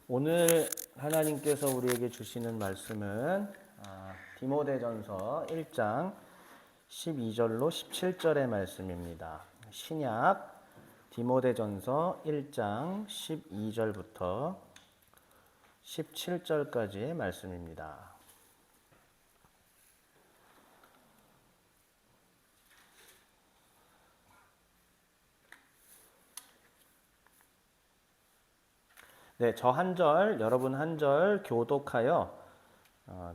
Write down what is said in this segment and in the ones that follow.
오늘 하나님께서 우리에게 주시는 말씀은 디모데전서 1장 12절로 17절의 말씀입니다. 신약 디모데전서 1장 12절부터 17절까지의 말씀입니다. 네, 저 한 절, 여러분 한 절 교독하여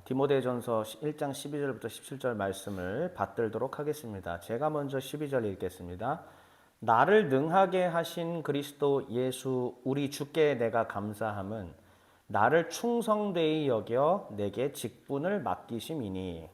디모데전서 1장 12절부터 17절 말씀을 받들도록 하겠습니다. 제가 먼저 12절 읽겠습니다. 나를 능하게 하신 그리스도 예수 우리 주께 내가 감사함은 나를 충성되이 여겨 내게 직분을 맡기심이니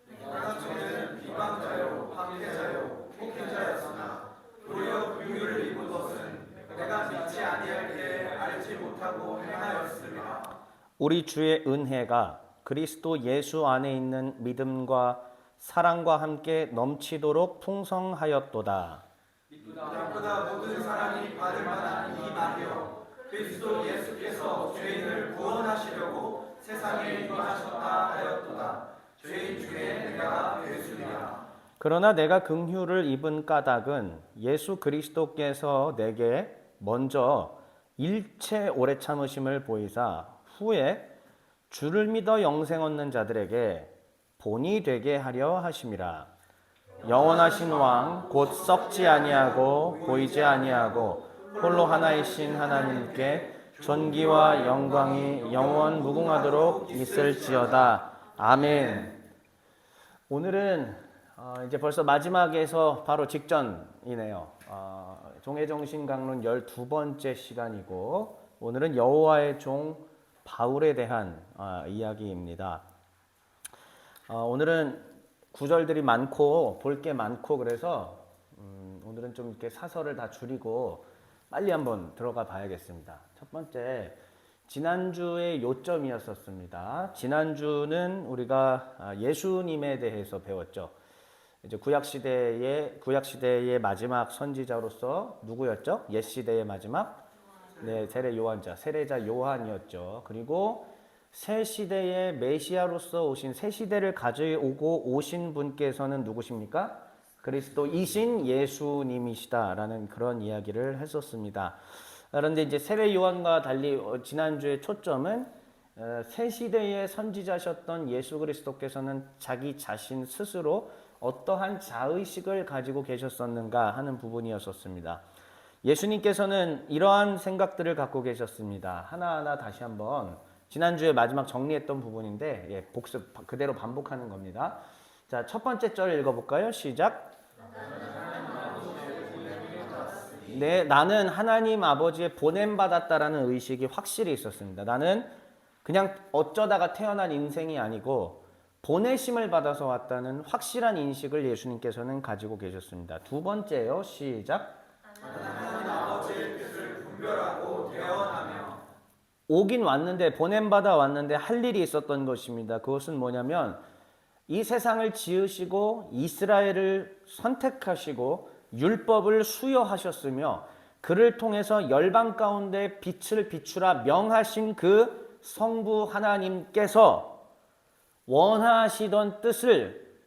내가 전에는 비방자요 박해자요 폭행자였으나 도리어 긍휼을 입은 것은 내가 믿지 아니할 때에 알지 못하고 행하였습니다. 우리 주의 은혜가 그리스도 예수 안에 있는 믿음과 사랑과 함께 넘치도록 풍성하였도다. 이보다 모든 사람이 받을 만한 이 말이요 그리스도 예수께서 죄인을 구원하시려고 세상에 임하셨다 하였도다. 죄인 중에 내가 괴수니라. 그러나 내가 긍휼을 입은 까닭은 예수 그리스도께서 내게 먼저 일체 오래 참으심을 보이사 후에 주를 믿어 영생 얻는 자들에게 본이 되게 하려 하심이라. 영원하신 왕 곧 썩지 아니하고 보이지 아니하고 홀로 하나이신 하나님께 존귀와 영광이 영원 무궁하도록 있을지어다. 아멘. 오늘은 이제 벌써 마지막에서 바로 직전이네요. 종회정신 강론 12번째 시간이고 오늘은 여호와의 종 바울에 대한 이야기입니다. 오늘은 구절들이 많고 볼 게 많고 그래서 오늘은 좀 이렇게 사설을 다 줄이고 빨리 한번 들어가 봐야겠습니다. 첫 번째, 지난주의 요점이었었습니다. 지난주는 우리가 예수님에 대해서 배웠죠. 이제 구약시대의 마지막 선지자로서 누구였죠? 옛시대의 마지막? 네, 세례자 요한이었죠. 그리고 새 시대의 메시아로서 오신 새 시대를 가져오고 오신 분께서는 누구십니까? 그리스도이신 예수님이시다라는 그런 이야기를 했었습니다. 그런데 이제 세례 요한과 달리 지난주의 초점은 새 시대의 선지자셨던 예수 그리스도께서는 자기 자신 스스로 어떠한 자의식을 가지고 계셨었는가 하는 부분이었었습니다. 예수님께서는 이러한 생각들을 갖고 계셨습니다. 하나하나 다시 한번 지난주에 마지막 정리했던 부분인데 복습 그대로 반복하는 겁니다. 자, 첫 번째 절 읽어볼까요? 시작. 네, 나는 하나님 아버지의 보냄받았다라는 의식이 확실히 있었습니다. 나는 그냥 어쩌다가 태어난 인생이 아니고 보내심을 받아서 왔다는 확실한 인식을 예수님께서는 가지고 계셨습니다. 두 번째요. 시작. 하나님 아버지의 뜻을 분별하고 대언하며 오긴 왔는데 보냄받아 왔는데 할 일이 있었던 것입니다. 그것은 뭐냐면 이 세상을 지으시고 이스라엘을 선택하시고 율법을 수여하셨으며 그를 통해서 열방 가운데 빛을 비추라 명하신 그 성부 하나님께서 원하시던 뜻을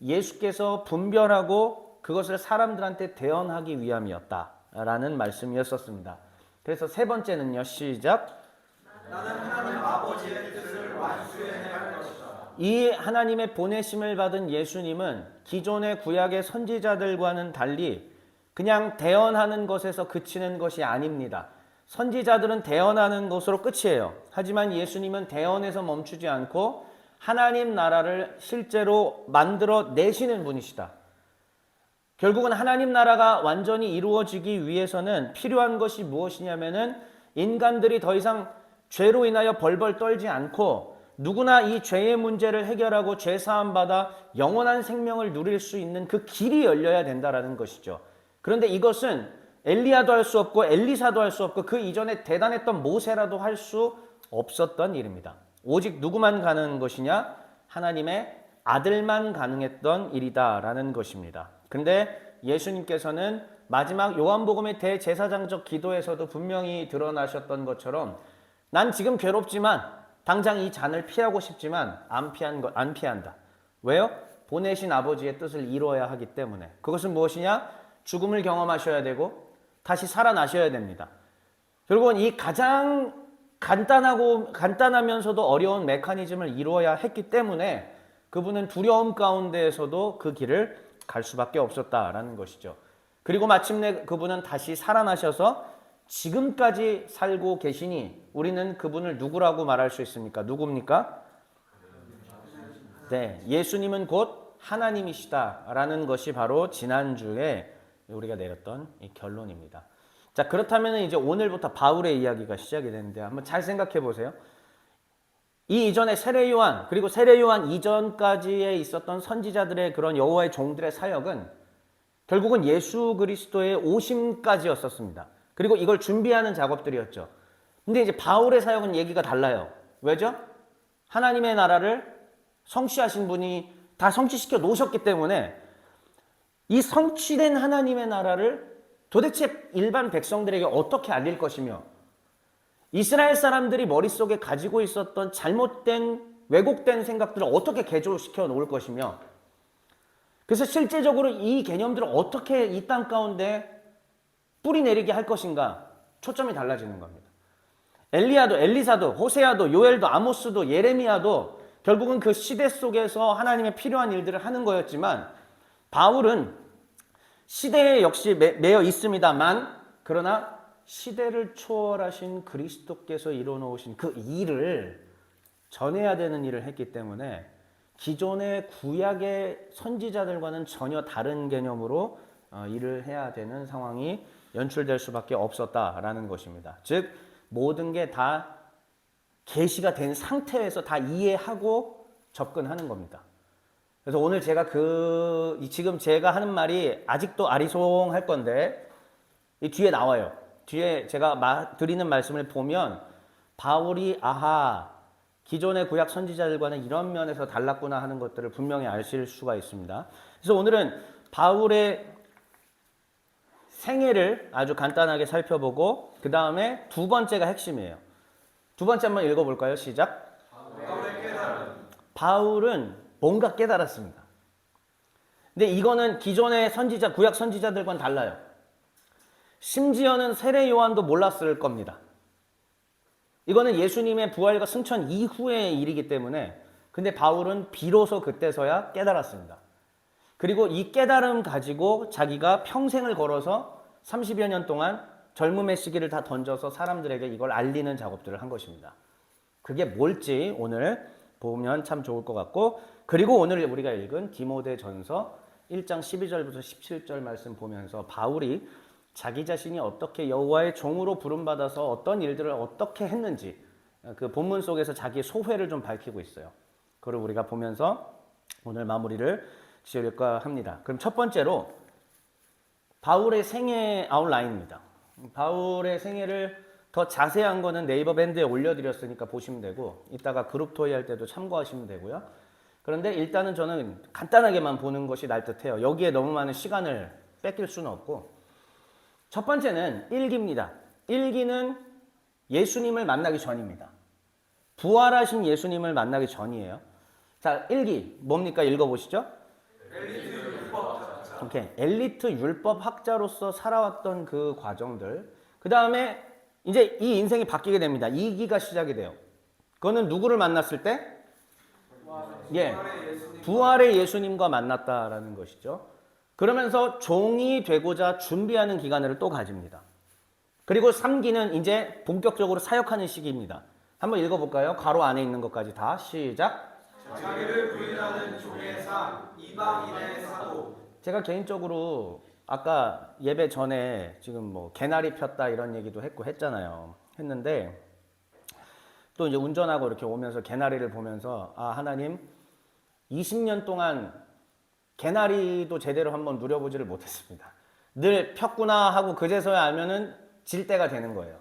예수께서 분별하고 그것을 사람들한테 대언하기 위함이었다라는 말씀이었었습니다. 그래서 세 번째는요. 시작. 나는 하나님 아버지의 뜻을 완수해낼 것이다. 이 하나님의 보내심을 받은 예수님은 기존의 구약의 선지자들과는 달리 그냥 대언하는 것에서 그치는 것이 아닙니다. 선지자들은 대언하는 것으로 끝이에요. 하지만 예수님은 대언에서 멈추지 않고 하나님 나라를 실제로 만들어 내시는 분이시다. 결국은 하나님 나라가 완전히 이루어지기 위해서는 필요한 것이 무엇이냐면은 인간들이 더 이상 죄로 인하여 벌벌 떨지 않고 누구나 이 죄의 문제를 해결하고 죄 사함 받아 영원한 생명을 누릴 수 있는 그 길이 열려야 된다라는 것이죠. 그런데 이것은 엘리야도 할 수 없고 엘리사도 할 수 없고 그 이전에 대단했던 모세라도 할 수 없었던 일입니다. 오직 누구만 가능한 것이냐? 하나님의 아들만 가능했던 일이다라는 것입니다. 그런데 예수님께서는 마지막 요한복음의 대제사장적 기도에서도 분명히 드러나셨던 것처럼 난 지금 괴롭지만 당장 이 잔을 피하고 싶지만 안 피한다. 왜요? 보내신 아버지의 뜻을 이루어야 하기 때문에. 그것은 무엇이냐? 죽음을 경험하셔야 되고 다시 살아나셔야 됩니다. 결국은 이 가장 간단하면서도 어려운 메커니즘을 이루어야 했기 때문에 그분은 두려움 가운데에서도 그 길을 갈 수밖에 없었다라는 것이죠. 그리고 마침내 그분은 다시 살아나셔서 지금까지 살고 계시니 우리는 그분을 누구라고 말할 수 있습니까? 누굽니까? 네, 예수님은 곧 하나님이시다라는 것이 바로 지난주에 우리가 내렸던 이 결론입니다. 자, 그렇다면 이제 오늘부터 바울의 이야기가 시작이 되는데 한번 잘 생각해 보세요. 이 이전에 세례 요한 그리고 세례 요한 이전까지에 있었던 선지자들의 그런 여호와의 종들의 사역은 결국은 예수 그리스도의 오심까지였었습니다. 그리고 이걸 준비하는 작업들이었죠. 근데 이제 바울의 사역은 얘기가 달라요. 왜죠? 하나님의 나라를 성취하신 분이 다 성취시켜 놓으셨기 때문에 이 성취된 하나님의 나라를 도대체 일반 백성들에게 어떻게 알릴 것이며 이스라엘 사람들이 머릿속에 가지고 있었던 잘못된 왜곡된 생각들을 어떻게 개조시켜 놓을 것이며 그래서 실제적으로 이 개념들을 어떻게 이 땅 가운데 뿌리 내리게 할 것인가 초점이 달라지는 겁니다. 엘리야도 엘리사도 호세아도 요엘도 아모스도 예레미야도 결국은 그 시대 속에서 하나님의 필요한 일들을 하는 거였지만 바울은 시대에 역시 매여 있습니다만 그러나 시대를 초월하신 그리스도께서 이뤄놓으신 그 일을 전해야 되는 일을 했기 때문에 기존의 구약의 선지자들과는 전혀 다른 개념으로 일을 해야 되는 상황이 연출될 수밖에 없었다라는 것입니다. 즉 모든 게 다 계시가 된 상태에서 다 이해하고 접근하는 겁니다. 그래서 오늘 제가 지금 제가 하는 말이 아직도 아리송할 건데 이 뒤에 나와요. 뒤에 제가 드리는 말씀을 보면 바울이 기존의 구약 선지자들과는 이런 면에서 달랐구나 하는 것들을 분명히 아실 수가 있습니다. 그래서 오늘은 바울의 생애를 아주 간단하게 살펴보고 그 다음에 두 번째가 핵심이에요. 두 번째 한번 읽어볼까요? 시작. 바울은 뭔가 깨달았습니다. 근데 이거는 기존의 구약 선지자들과는 달라요. 심지어는 세례 요한도 몰랐을 겁니다. 이거는 예수님의 부활과 승천 이후의 일이기 때문에 근데 바울은 비로소 그때서야 깨달았습니다. 그리고 이 깨달음 가지고 자기가 평생을 걸어서 30여 년 동안 젊음의 시기를 다 던져서 사람들에게 이걸 알리는 작업들을 한 것입니다. 그게 뭘지 오늘 보면 참 좋을 것 같고 그리고 오늘 우리가 읽은 디모데전서 1장 12절부터 17절 말씀 보면서 바울이 자기 자신이 어떻게 여호와의 종으로 부름받아서 어떤 일들을 어떻게 했는지 그 본문 속에서 자기의 소회를 좀 밝히고 있어요. 그걸 우리가 보면서 오늘 마무리를 지을까 합니다. 그럼 첫 번째로 바울의 생애 아웃라인입니다. 바울의 생애를 더 자세한 거는 네이버 밴드에 올려드렸으니까 보시면 되고 이따가 그룹 토의 할 때도 참고하시면 되고요. 그런데 일단은 저는 간단하게만 보는 것이 날 듯해요. 여기에 너무 많은 시간을 뺏길 수는 없고 첫 번째는 1기입니다. 1기는 예수님을 만나기 전입니다. 부활하신 예수님을 만나기 전이에요. 자, 1기 뭡니까? 읽어보시죠. 엘리트 율법 학자로서 살아왔던 그 과정들. 그 다음에 이제 이 인생이 바뀌게 됩니다. 2기가 시작이 돼요. 그거는 누구를 만났을 때? 부활의 예수님과 만났다라는 것이죠. 그러면서 종이 되고자 준비하는 기간을 또 가집니다. 그리고 3기는 이제 본격적으로 사역하는 시기입니다. 한번 읽어볼까요? 괄호 안에 있는 것까지 다 시작. 자기를 부인하는 종의 삶, 이방인의 사도. 제가 개인적으로 아까 예배 전에 지금 뭐 개나리 폈다 이런 얘기도 했는데 또 이제 운전하고 이렇게 오면서 개나리를 보면서 하나님 20년 동안 개나리도 제대로 한번 누려보지를 못했습니다. 늘 폈구나 하고 그제서야 알면은 질 때가 되는 거예요.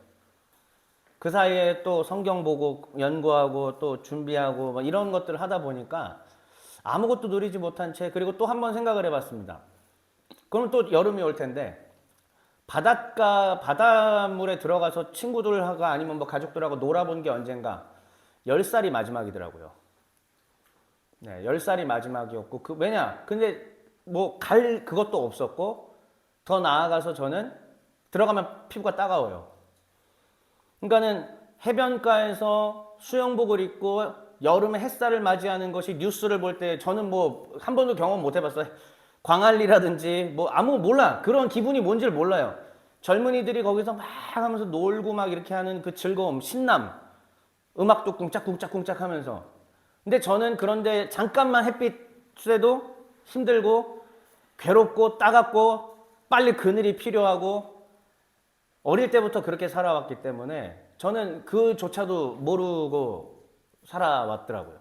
그 사이에 또 성경 보고 연구하고 또 준비하고 뭐 이런 것들을 하다 보니까 아무것도 누리지 못한 채 그리고 또 한 번 생각을 해봤습니다. 그럼 또 여름이 올 텐데 바닷물에 들어가서 친구들하고 아니면 뭐 가족들하고 놀아본 게 언젠가 10살이 마지막이더라고요. 네, 10살이 마지막이었고, 왜냐? 근데 뭐 갈 그것도 없었고, 더 나아가서 저는 들어가면 피부가 따가워요. 그러니까는 해변가에서 수영복을 입고 여름에 햇살을 맞이하는 것이 뉴스를 볼 때 저는 뭐 한 번도 경험 못 해봤어요. 광안리라든지 뭐 몰라. 그런 기분이 뭔지를 몰라요. 젊은이들이 거기서 막 하면서 놀고 막 이렇게 하는 그 즐거움, 신남, 음악도 쿵짝쿵짝쿵짝 하면서. 근데 저는 그런데 잠깐만 햇빛 쐬도 힘들고 괴롭고 따갑고 빨리 그늘이 필요하고 어릴 때부터 그렇게 살아왔기 때문에 저는 그조차도 모르고 살아왔더라고요.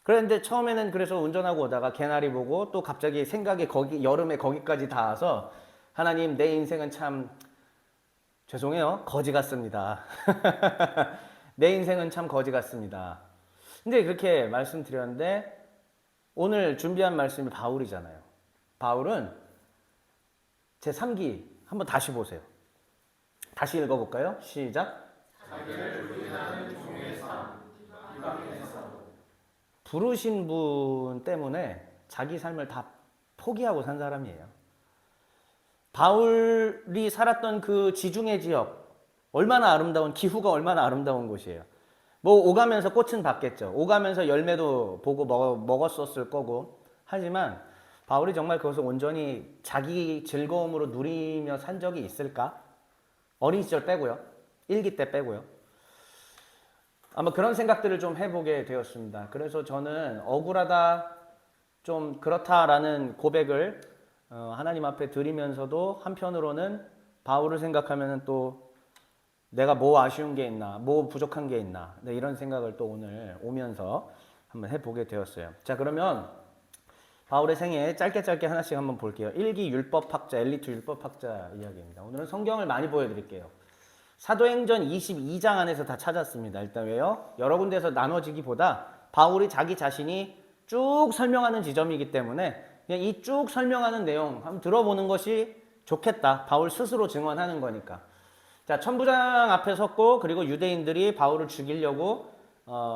그런데 처음에는 그래서 운전하고 오다가 개나리 보고 또 갑자기 생각이 여름에 거기까지 닿아서 하나님, 내 인생은 참 죄송해요. 거지 같습니다. 내 인생은 참 거지 같습니다. 근데 그렇게 말씀드렸는데 오늘 준비한 말씀이 바울이잖아요. 바울은 제 3기 한번 다시 보세요. 다시 읽어볼까요? 시작. 부르신 분 때문에 자기 삶을 다 포기하고 산 사람이에요. 바울이 살았던 그 지중해 지역, 얼마나 아름다운, 기후가 얼마나 아름다운 곳이에요. 뭐 오가면서 꽃은 봤겠죠. 오가면서 열매도 보고 먹었었을 거고. 하지만 바울이 정말 그것을 온전히 자기 즐거움으로 누리며 산 적이 있을까? 어린 시절 빼고요. 일기 때 빼고요. 아마 그런 생각들을 좀 해보게 되었습니다. 그래서 저는 억울하다, 좀 그렇다라는 고백을 하나님 앞에 드리면서도 한편으로는 바울을 생각하면 또 내가 뭐 아쉬운 게 있나, 뭐 부족한 게 있나, 네, 이런 생각을 또 오늘 오면서 한번 해보게 되었어요. 자, 그러면 바울의 생애 짧게 하나씩 한번 볼게요. 1기 율법학자, 엘리트 율법학자 이야기입니다. 오늘은 성경을 많이 보여드릴게요. 사도행전 22장 안에서 다 찾았습니다. 일단 왜요? 여러 군데에서 나눠지기보다 바울이 자기 자신이 쭉 설명하는 지점이기 때문에 그냥 이 쭉 설명하는 내용 한번 들어보는 것이 좋겠다. 바울 스스로 증언하는 거니까. 자, 천부장 앞에 섰고 그리고 유대인들이 바울을 죽이려고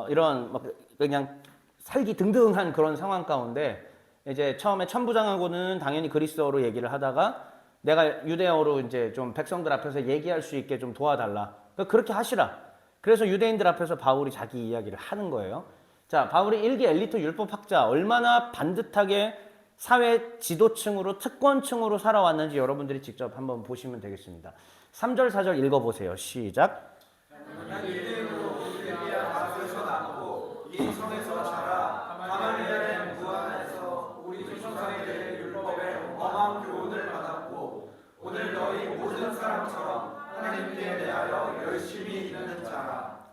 이런 그냥 살기 등등한 그런 상황 가운데 이제 처음에 천부장하고는 당연히 그리스어로 얘기를 하다가 내가 유대어로 이제 좀 백성들 앞에서 얘기할 수 있게 좀 도와달라. 그렇게 하시라. 그래서 유대인들 앞에서 바울이 자기 이야기를 하는 거예요. 자, 바울이 1기 엘리트 율법학자, 얼마나 반듯하게 사회 지도층으로 특권층으로 살아왔는지 여러분들이 직접 한번 보시면 되겠습니다. 3절 4절 읽어보세요. 시작. 이 성에서 자라 가말리엘의 무안에서 우리 조상의 율법의 엄한 교훈을 받았고 오늘 너희 모든 사람처럼 하나님께 대하여 열심히 있는 자라.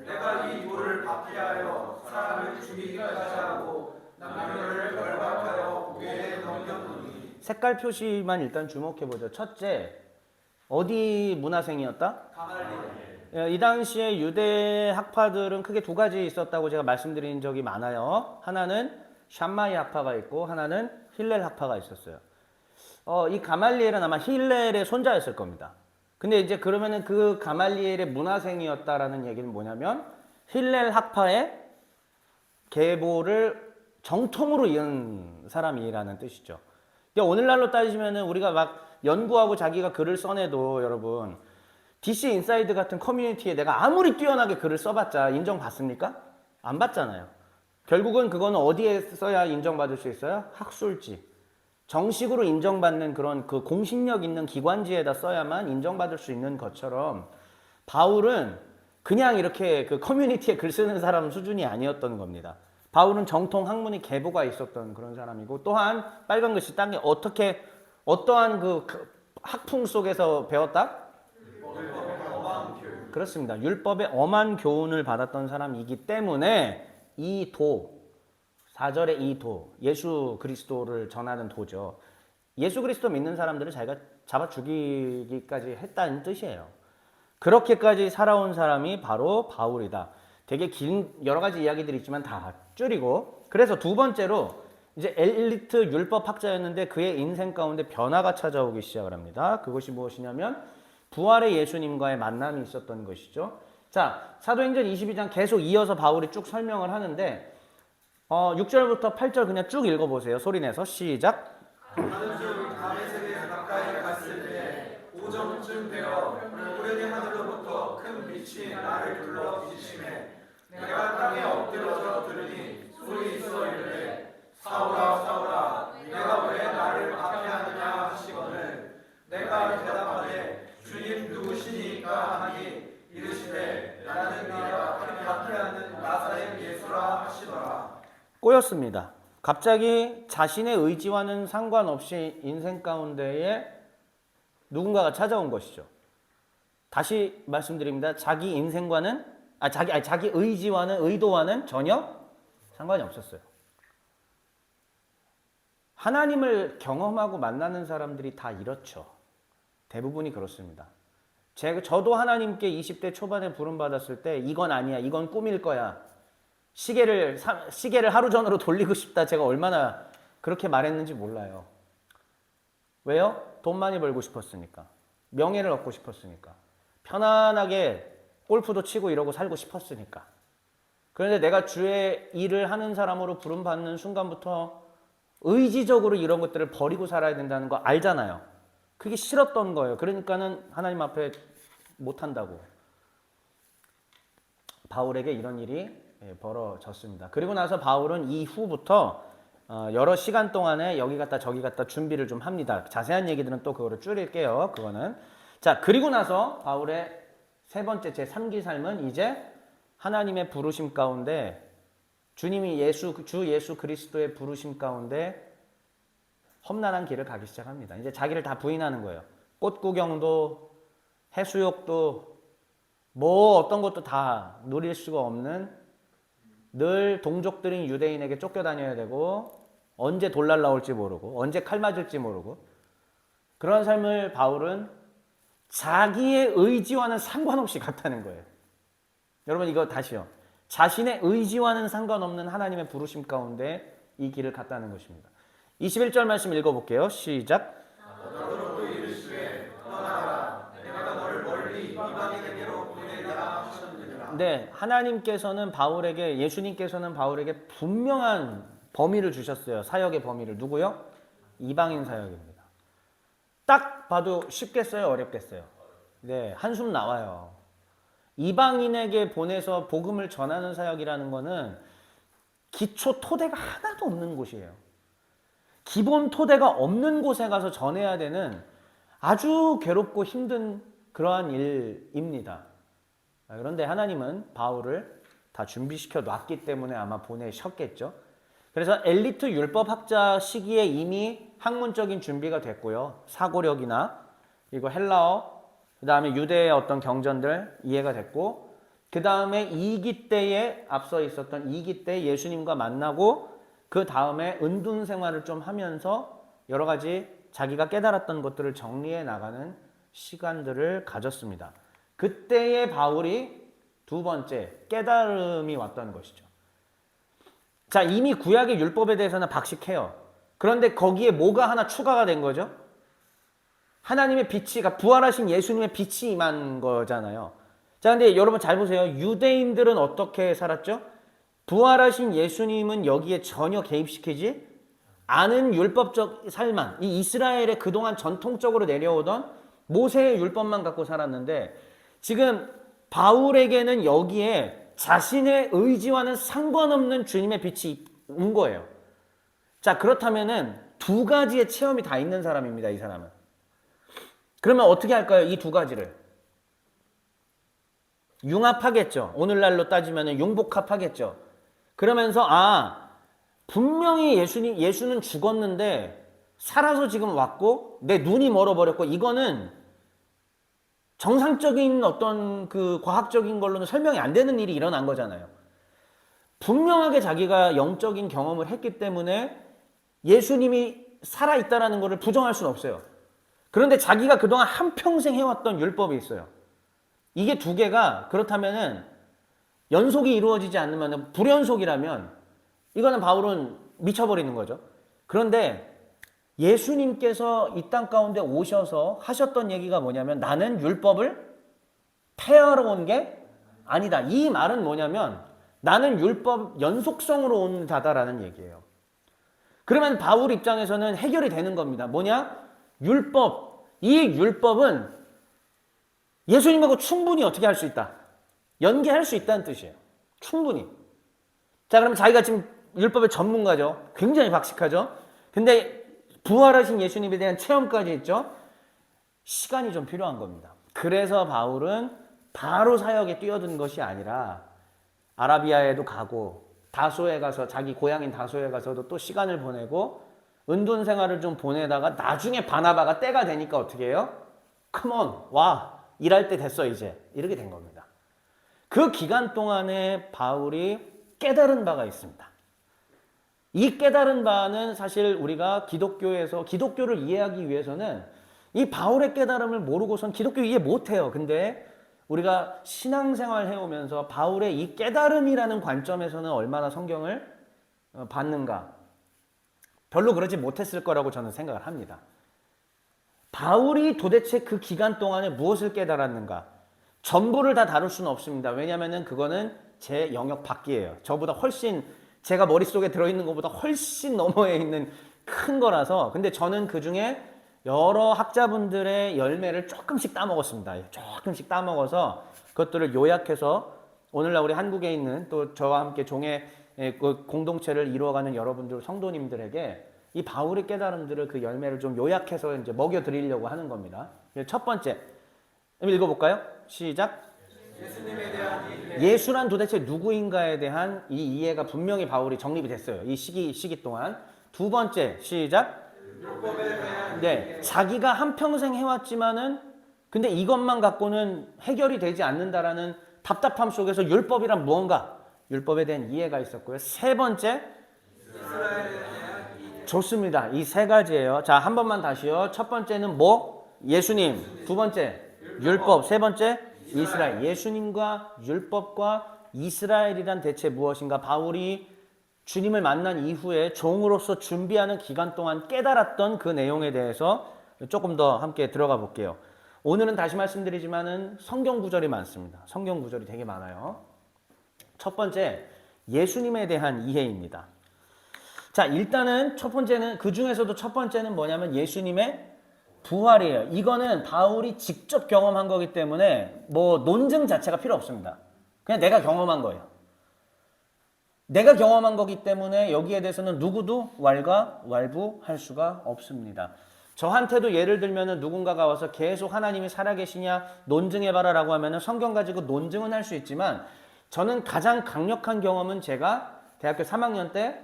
내가 이 돌을 박해하여 사람을 죽이기까지 하고 남녀를 결박하여 고개에 넘겼노니. 색깔 표시만 일단 주목해보죠. 첫째, 어디 문화생이었다? 가말리엘. 이 당시에 유대 학파들은 크게 두 가지 있었다고 제가 말씀드린 적이 많아요. 하나는 샴마이 학파가 있고 하나는 힐렐 학파가 있었어요. 이 가말리엘은 아마 힐렐의 손자였을 겁니다. 근데 이제 그러면은 그 가말리엘의 문화생이었다라는 얘기는 뭐냐면 힐렐 학파의 계보를 정통으로 이은 사람이라는 뜻이죠. 그러니까 오늘날로 따지면은 우리가 막 연구하고 자기가 글을 써내도 여러분 DC 인사이드 같은 커뮤니티에 내가 아무리 뛰어나게 글을 써봤자 인정받습니까? 안 받잖아요. 결국은 그거는 어디에 써야 인정받을 수 있어요? 학술지. 정식으로 인정받는 그런 그 공신력 있는 기관지에다 써야만 인정받을 수 있는 것처럼 바울은 그냥 이렇게 그 커뮤니티에 글 쓰는 사람 수준이 아니었던 겁니다. 바울은 정통 학문이 계보가 있었던 그런 사람이고 또한 빨간 글씨 땅에 어떠한 그 학풍 속에서 배웠다? 그렇습니다. 율법의 엄한 교훈을 받았던 사람이기 때문에 이 4절의 이 예수 그리스도를 전하는 도죠. 예수 그리스도 믿는 사람들을 자기가 잡아 죽이기까지 했다는 뜻이에요. 그렇게까지 살아온 사람이 바로 바울이다. 되게 긴 여러 가지 이야기들이 있지만 다 줄이고 그래서 두 번째로 이제 엘리트 율법학자였는데 그의 인생 가운데 변화가 찾아오기 시작을 합니다. 그것이 무엇이냐면 부활의 예수님과의 만남이 있었던 것이죠. 자, 사도행전 22장 계속 이어서 바울이 쭉 설명을 하는데 6절부터 8절 그냥 쭉 읽어보세요. 소리내서 시작. 하는 중 다메섹에 가까이 갔을 때 오전쯤 되어 오래된 하늘로부터 큰 빛이 나를 둘러 비치매 내가 땅에 엎드러져 들으니 소리 있어 이르되 사울아 사울아 내가 왜 나를 박해하느냐 하시거늘 내가 대답하되 주님 누구시니까 하니 이르시되 나는 네가 박해하는 나사렛 예수라 하시더라. 꼬였습니다. 갑자기 자신의 의지와는 상관없이 인생 가운데에 누군가가 찾아온 것이죠. 다시 말씀드립니다. 자기 인생과는 자기 의지와는 의도와는 전혀 상관이 없었어요. 하나님을 경험하고 만나는 사람들이 다 이렇죠. 대부분이 그렇습니다. 저도 하나님께 20대 초반에 부름받았을 때 이건 아니야, 이건 꿈일 거야. 시계를 하루 전으로 돌리고 싶다. 제가 얼마나 그렇게 말했는지 몰라요. 왜요? 돈 많이 벌고 싶었으니까. 명예를 얻고 싶었으니까. 편안하게 골프도 치고 이러고 살고 싶었으니까. 그런데 내가 주의 일을 하는 사람으로 부름받는 순간부터 의지적으로 이런 것들을 버리고 살아야 된다는 거 알잖아요. 그게 싫었던 거예요. 그러니까는 하나님 앞에 못한다고. 바울에게 이런 일이 벌어졌습니다. 그리고 나서 바울은 이후부터 여러 시간 동안에 여기 갔다 저기 갔다 준비를 좀 합니다. 자세한 얘기들은 또 그거를 줄일게요. 그거는. 자, 그리고 나서 바울의 세 번째 제 3기 삶은 이제 하나님의 부르심 가운데 주님이 주 예수 그리스도의 부르심 가운데 험난한 길을 가기 시작합니다. 이제 자기를 다 부인하는 거예요. 꽃 구경도 해수욕도 뭐 어떤 것도 다 누릴 수가 없는 늘 동족들인 유대인에게 쫓겨다녀야 되고 언제 돌날 나올지 모르고 언제 칼 맞을지 모르고 그런 삶을 바울은 자기의 의지와는 상관없이 갔다는 거예요. 여러분 이거 다시요. 자신의 의지와는 상관없는 하나님의 부르심 가운데 이 길을 갔다는 것입니다. 21절 말씀 읽어볼게요. 시작. 너로 이르시되 떠나라 내가 너를 멀리 이방인에게로 보내리라 하셨느니라. 네, 하나님께서는 바울에게 예수님께서는 바울에게 분명한 범위를 주셨어요. 사역의 범위를. 누구요? 이방인 사역입니다. 딱 봐도 쉽겠어요? 어렵겠어요? 네, 한숨 나와요. 이방인에게 보내서 복음을 전하는 사역이라는 거는 기초 토대가 하나도 없는 곳이에요. 기본 토대가 없는 곳에 가서 전해야 되는 아주 괴롭고 힘든 그러한 일입니다. 그런데 하나님은 바울을 다 준비시켜 놨기 때문에 아마 보내셨겠죠. 그래서 엘리트 율법학자 시기에 이미 학문적인 준비가 됐고요. 사고력이나 그리고 헬라어, 그 다음에 유대의 어떤 경전들 이해가 됐고, 그 다음에 2기 때에 앞서 있었던 2기 때 예수님과 만나고 그 다음에 은둔 생활을 좀 하면서 여러 가지 자기가 깨달았던 것들을 정리해 나가는 시간들을 가졌습니다. 그때의 바울이 두 번째 깨달음이 왔던 것이죠. 자, 이미 구약의 율법에 대해서는 박식해요. 그런데 거기에 뭐가 하나 추가가 된 거죠? 하나님의 빛이, 부활하신 예수님의 빛이 임한 거잖아요. 자, 근데 여러분 잘 보세요. 유대인들은 어떻게 살았죠? 부활하신 예수님은 여기에 전혀 개입시키지 않은 율법적 삶만, 이 이스라엘의 그동안 전통적으로 내려오던 모세의 율법만 갖고 살았는데 지금 바울에게는 여기에 자신의 의지와는 상관없는 주님의 빛이 온 거예요. 자, 그렇다면은 두 가지의 체험이 다 있는 사람입니다, 이 사람은. 그러면 어떻게 할까요? 이 두 가지를. 융합하겠죠. 오늘날로 따지면 융복합하겠죠. 그러면서 분명히 예수는 죽었는데 살아서 지금 왔고 내 눈이 멀어버렸고 이거는 정상적인 어떤 그 과학적인 걸로는 설명이 안 되는 일이 일어난 거잖아요. 분명하게 자기가 영적인 경험을 했기 때문에 예수님이 살아있다라는 것을 부정할 수는 없어요. 그런데 자기가 그동안 한평생 해왔던 율법이 있어요. 이게 두 개가 그렇다면은 연속이 이루어지지 않으면 불연속이라면 이거는 바울은 미쳐버리는 거죠. 그런데 예수님께서 이 땅 가운데 오셔서 하셨던 얘기가 뭐냐면 나는 율법을 폐하러 온 게 아니다. 이 말은 뭐냐면 나는 율법 연속성으로 온 자다라는 얘기예요. 그러면 바울 입장에서는 해결이 되는 겁니다. 뭐냐? 율법. 이 율법은 예수님하고 충분히 어떻게 할 수 있다? 연계할 수 있다는 뜻이에요. 충분히. 자, 그러면 자기가 지금 율법의 전문가죠. 굉장히 박식하죠. 근데 부활하신 예수님에 대한 체험까지 했죠. 시간이 좀 필요한 겁니다. 그래서 바울은 바로 사역에 뛰어든 것이 아니라 아라비아에도 가고 다소에 가서 자기 고향인 다소에 가서도 또 시간을 보내고 은둔 생활을 좀 보내다가 나중에 바나바가 때가 되니까 어떻게 해요? 컴온 와 일할 때 됐어 이제 이렇게 된 겁니다. 그 기간 동안에 바울이 깨달은 바가 있습니다. 이 깨달은 바는 사실 우리가 기독교에서 기독교를 이해하기 위해서는 이 바울의 깨달음을 모르고선 기독교 이해 못해요. 근데 우리가 신앙생활 해오면서 바울의 이 깨달음이라는 관점에서는 얼마나 성경을 봤는가 별로 그러지 못했을 거라고 저는 생각을 합니다. 바울이 도대체 그 기간 동안에 무엇을 깨달았는가 전부를 다 다룰 수는 없습니다. 왜냐하면 그거는 제 영역 밖이에요. 저보다 훨씬 제가 머릿속에 들어있는 것보다 훨씬 너머에 있는 큰 거라서 근데 저는 그중에 여러 학자분들의 열매를 조금씩 따먹었습니다. 조금씩 따먹어서 그것들을 요약해서 오늘날 우리 한국에 있는 또 저와 함께 종의 공동체를 이루어가는 여러분들 성도님들에게 이 바울의 깨달음들을 그 열매를 좀 요약해서 이제 먹여드리려고 하는 겁니다. 첫 번째 읽어볼까요? 시작. 예수님에 대한 이해. 예수란 도대체 누구인가에 대한 이 이해가 분명히 바울이 정립이 됐어요. 이 시기 동안. 두 번째 시작. 율법에 대한 네, 자기가 한평생 해왔지만은 근데 이것만 갖고는 해결이 되지 않는다라는 답답함 속에서 율법이란 무언가 율법에 대한 이해가 있었고요. 세 번째 좋습니다. 이 세 가지예요. 자, 한 번만 다시요. 첫 번째는 뭐? 예수님. 두 번째 율법. 세 번째 이스라엘. 예수님과 율법과 이스라엘이란 대체 무엇인가? 바울이 주님을 만난 이후에 종으로서 준비하는 기간 동안 깨달았던 그 내용에 대해서 조금 더 함께 들어가 볼게요. 오늘은 다시 말씀드리지만은 성경 구절이 많습니다. 성경 구절이 되게 많아요. 첫 번째, 예수님에 대한 이해입니다. 자, 일단은 첫 번째는 그 중에서도 첫 번째는 뭐냐면 예수님의 부활이에요. 이거는 바울이 직접 경험한 거기 때문에 뭐 논증 자체가 필요 없습니다. 그냥 내가 경험한 거예요. 내가 경험한 거기 때문에 여기에 대해서는 누구도 왈가왈부할 수가 없습니다. 저한테도 예를 들면은 누군가가 와서 계속 하나님이 살아계시냐 논증해봐라 라고 하면은 성경 가지고 논증은 할 수 있지만 저는 가장 강력한 경험은 제가 대학교 3학년 때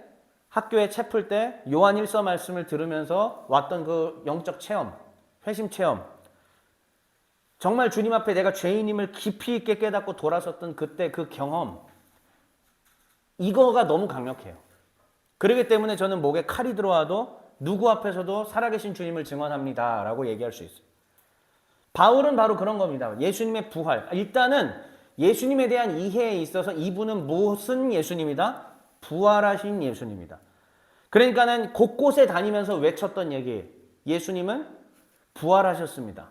학교에 책 풀 때 요한 1서 말씀을 들으면서 왔던 그 영적 체험, 회심 체험. 정말 주님 앞에 내가 죄인임을 깊이 있게 깨닫고 돌아섰던 그때 그 경험. 이거가 너무 강력해요. 그렇기 때문에 저는 목에 칼이 들어와도 누구 앞에서도 살아계신 주님을 증언합니다 라고 얘기할 수 있어요. 바울은 바로 그런 겁니다. 예수님의 부활. 일단은 예수님에 대한 이해에 있어서 이분은 무슨 예수님이다? 부활하신 예수님이다. 그러니까는 곳곳에 다니면서 외쳤던 얘기. 예수님은 부활하셨습니다.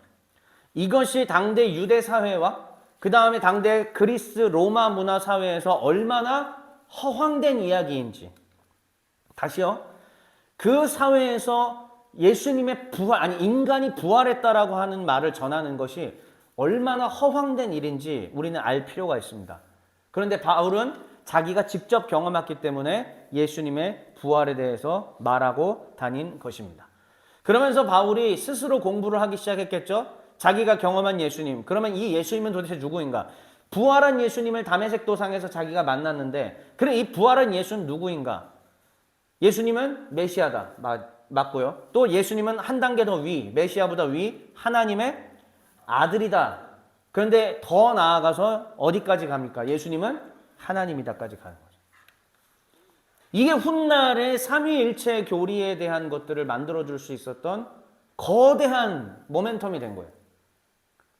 이것이 당대 유대 사회와 그 다음에 당대 그리스 로마 문화 사회에서 얼마나 허황된 이야기인지. 다시요. 그 사회에서 예수님의 부활, 아니 인간이 부활했다라고 하는 말을 전하는 것이 얼마나 허황된 일인지 우리는 알 필요가 있습니다. 그런데 바울은 자기가 직접 경험했기 때문에 예수님의 부활에 대해서 말하고 다닌 것입니다. 그러면서 바울이 스스로 공부를 하기 시작했겠죠. 자기가 경험한 예수님. 그러면 이 예수님은 도대체 누구인가? 부활한 예수님을 다메섹 도상에서 자기가 만났는데 그래 이 부활한 예수는 누구인가? 예수님은 메시아다. 맞고요. 또 예수님은 한 단계 더 위, 메시아보다 위, 하나님의 아들이다. 그런데 더 나아가서 어디까지 갑니까? 예수님은 하나님이다까지 가는 거죠. 이게 훗날의 삼위일체 교리에 대한 것들을 만들어줄 수 있었던 거대한 모멘텀이 된 거예요.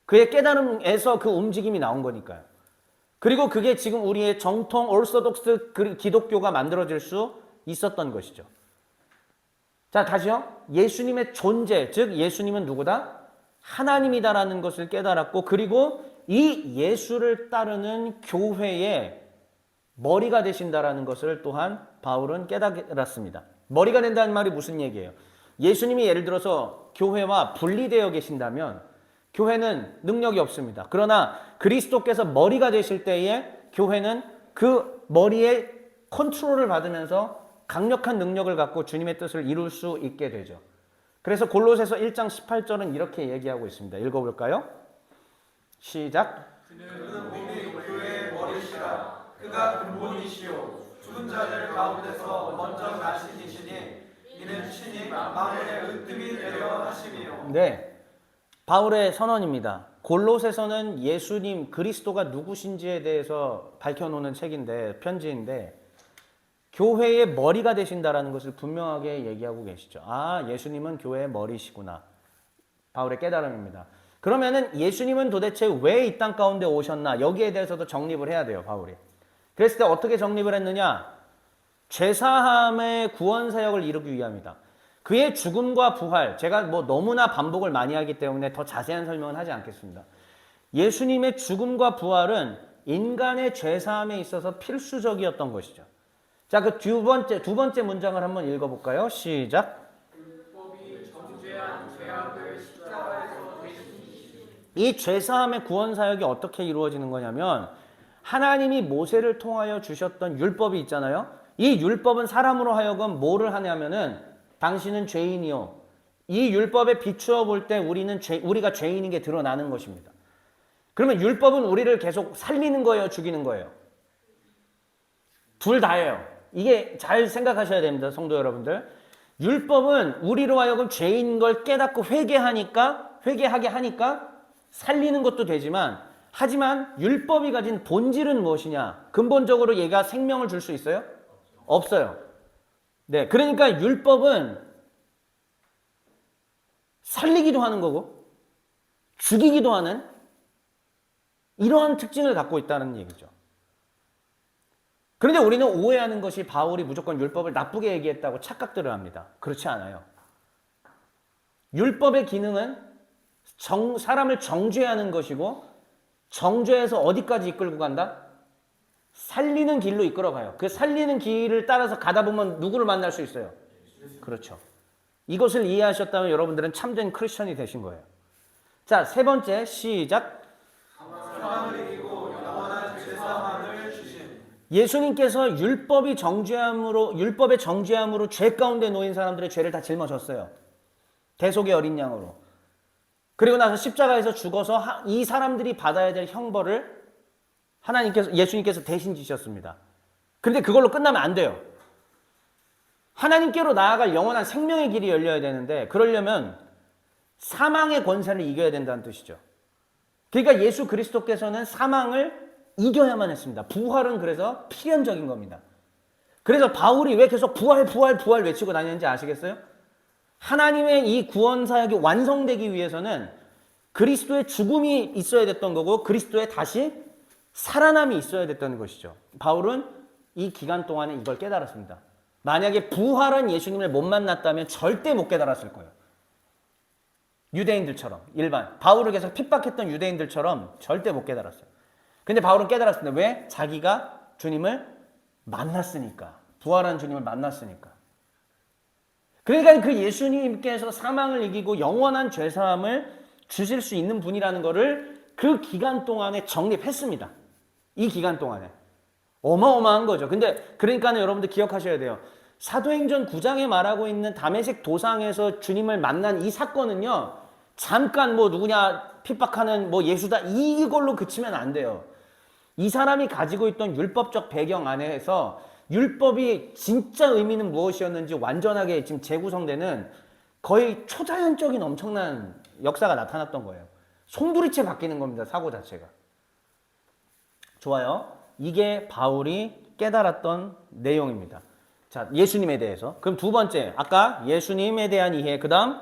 그의 깨달음에서 그 움직임이 나온 거니까요. 그리고 그게 지금 우리의 정통 오르소독스 기독교가 만들어질 수 있었던 것이죠. 자, 다시요. 예수님의 존재, 즉 예수님은 누구다? 하나님이다라는 것을 깨달았고, 그리고 이 예수를 따르는 교회의 머리가 되신다라는 것을 또한 바울은 깨달았습니다. 머리가 된다는 말이 무슨 얘기예요? 예수님이 예를 들어서 교회와 분리되어 계신다면 교회는 능력이 없습니다. 그러나 그리스도께서 머리가 되실 때에 교회는 그 머리의 컨트롤을 받으면서 강력한 능력을 갖고 주님의 뜻을 이룰 수 있게 되죠. 그래서 골로새서 1장 18절은 이렇게 얘기하고 있습니다. 읽어볼까요? 시작. 그는 몸이 교회의 머리시라. 그가 근본이시요 죽은 자들 가운데서 먼저 나신 이시니 이는 친히 만물의 으뜸이 되려 하심이요. 네, 바울의 선언입니다. 골로새서는 예수님 그리스도가 누구신지에 대해서 밝혀놓는 책인데, 편지인데 교회의 머리가 되신다라는 것을 분명하게 얘기하고 계시죠. 아, 예수님은 교회의 머리시구나. 바울의 깨달음입니다. 그러면은 예수님은 도대체 왜 이 땅 가운데 오셨나? 여기에 대해서도 정립을 해야 돼요, 바울이. 그랬을 때 어떻게 정립을 했느냐? 죄사함의 구원 사역을 이루기 위함이다. 그의 죽음과 부활, 제가 뭐 너무나 반복을 많이 하기 때문에 더 자세한 설명은 하지 않겠습니다. 예수님의 죽음과 부활은 인간의 죄사함에 있어서 필수적이었던 것이죠. 자, 그 두 번째 문장을 한번 읽어볼까요? 시작. 이 죄사함의 구원 사역이 어떻게 이루어지는 거냐면 하나님이 모세를 통하여 주셨던 율법이 있잖아요. 이 율법은 사람으로 하여금 뭐를 하냐면은 당신은 죄인이요. 이 율법에 비추어 볼 때 우리가 죄인인 게 드러나는 것입니다. 그러면 율법은 우리를 계속 살리는 거예요, 죽이는 거예요? 둘 다예요. 이게 잘 생각하셔야 됩니다, 성도 여러분들. 율법은 우리로 하여금 죄인 걸 깨닫고 회개하게 하니까 살리는 것도 되지만, 하지만 율법이 가진 본질은 무엇이냐? 근본적으로 얘가 생명을 줄 수 있어요? 없어요. 네, 그러니까 율법은 살리기도 하는 거고 죽이기도 하는 이러한 특징을 갖고 있다는 얘기죠. 그런데 우리는 오해하는 것이 바울이 무조건 율법을 나쁘게 얘기했다고 착각들을 합니다. 그렇지 않아요. 율법의 기능은 사람을 정죄하는 것이고, 정죄에서 어디까지 이끌고 간다? 살리는 길로 이끌어가요. 그 살리는 길을 따라서 가다 보면 누구를 만날 수 있어요? 그렇죠. 이것을 이해하셨다면 여러분들은 참된 크리스천이 되신 거예요. 자, 세 번째, 시작. 사망을 이기고 영원한 죄사함을 주신. 예수님께서 율법의 정죄함으로 죄 가운데 놓인 사람들의 죄를 다 짊어졌어요. 대속의 어린 양으로. 그리고 나서 십자가에서 죽어서 이 사람들이 받아야 될 형벌을 예수님께서 대신 지셨습니다. 그런데 그걸로 끝나면 안 돼요. 하나님께로 나아갈 영원한 생명의 길이 열려야 되는데, 그러려면 사망의 권세를 이겨야 된다는 뜻이죠. 그러니까 예수 그리스도께서는 사망을 이겨야만 했습니다. 부활은 그래서 필연적인 겁니다. 그래서 바울이 왜 계속 부활 외치고 다니는지 아시겠어요? 하나님의 이 구원 사역이 완성되기 위해서는 그리스도의 죽음이 있어야 됐던 거고, 그리스도의 다시 살아남이 있어야 됐던 것이죠. 바울은 이 기간 동안에 이걸 깨달았습니다. 만약에 부활한 예수님을 못 만났다면 절대 못 깨달았을 거예요. 유대인들처럼, 바울을 계속 핍박했던 유대인들처럼 절대 못 깨달았어요. 근데 바울은 깨달았습니다. 왜? 자기가 주님을 만났으니까. 부활한 주님을 만났으니까. 그러니까 그 예수님께서 사망을 이기고 영원한 죄사함을 주실 수 있는 분이라는 것을 그 기간 동안에 정립했습니다. 이 기간 동안에. 어마어마한 거죠. 근데 그러니까는 여러분들 기억하셔야 돼요. 사도행전 9장에 말하고 있는 다메섹 도상에서 주님을 만난 이 사건은요, 잠깐 누구냐 핍박하는 예수다 이걸로 그치면 안 돼요. 이 사람이 가지고 있던 율법적 배경 안에서 율법이 진짜 의미는 무엇이었는지 완전하게 지금 재구성되는 거의 초자연적인 엄청난 역사가 나타났던 거예요. 송두리째 바뀌는 겁니다, 사고 자체가. 좋아요. 이게 바울이 깨달았던 내용입니다. 자, 예수님에 대해서. 그럼 두 번째, 아까 예수님에 대한 이해, 그 다음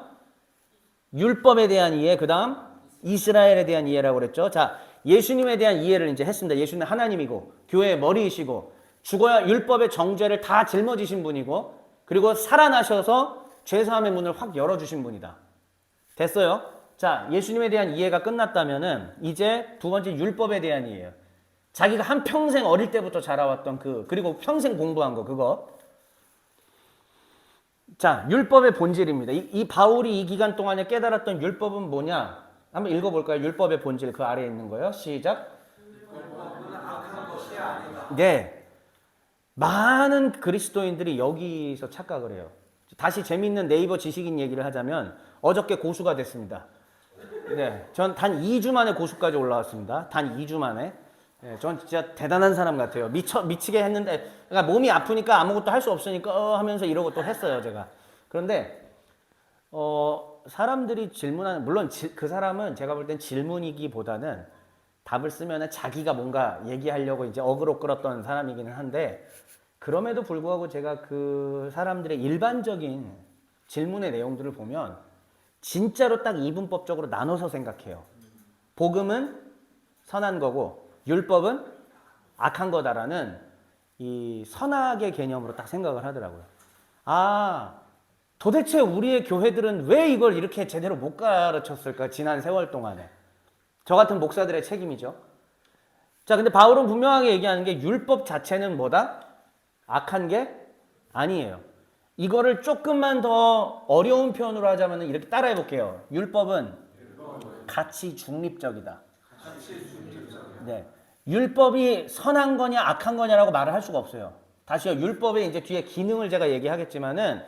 율법에 대한 이해, 그 다음 이스라엘에 대한 이해라고 그랬죠. 자, 예수님에 대한 이해를 이제 했습니다. 예수님은 하나님이고 교회의 머리이시고 죽어야 율법의 정죄를 다 짊어지신 분이고 그리고 살아나셔서 죄사함의 문을 확 열어주신 분이다. 됐어요? 자, 예수님에 대한 이해가 끝났다면은 이제 두 번째 율법에 대한 이해예요. 자기가 한평생 어릴 때부터 자라왔던 그리고 평생 공부한 거 그거. 자, 율법의 본질입니다. 이 바울이 이 기간 동안에 깨달았던 율법은 뭐냐? 한번 읽어볼까요? 율법의 본질 그 아래에 있는 거요. 시작. 율법은 악한 것이 아니다. 네. 많은 그리스도인들이 여기서 착각을 해요. 다시 재미있는 네이버 지식인 얘기를 하자면 어저께 고수가 됐습니다. 네, 전 단 2주 만에 고수까지 올라왔습니다. 단 2주 만에. 네, 전 진짜 대단한 사람 같아요. 미치게 했는데, 그러니까 몸이 아프니까 아무것도 할 수 없으니까 하면서 이러고 또 했어요, 제가. 그런데 사람들이 질문하는, 물론 그 사람은 제가 볼 땐 질문이기보다는 답을 쓰면 자기가 뭔가 얘기하려고 이제 어그로 끌었던 사람이기는 한데, 그럼에도 불구하고 제가 그 사람들의 일반적인 질문의 내용들을 보면 진짜로 딱 이분법적으로 나눠서 생각해요. 복음은 선한 거고 율법은 악한 거다라는 이 선악의 개념으로 딱 생각을 하더라고요. 아, 도대체 우리의 교회들은 왜 이걸 이렇게 제대로 못 가르쳤을까? 지난 세월 동안에. 저 같은 목사들의 책임이죠. 자, 근데 바울은 분명하게 얘기하는 게 율법 자체는 뭐다? 악한 게 아니에요. 이거를 조금만 더 어려운 표현으로 하자면 이렇게 따라해 볼게요. 율법은 가치 중립적이다. 네. 율법이 선한 거냐 악한 거냐라고 말을 할 수가 없어요. 다시요. 율법의 이제 뒤에 기능을 제가 얘기하겠지만은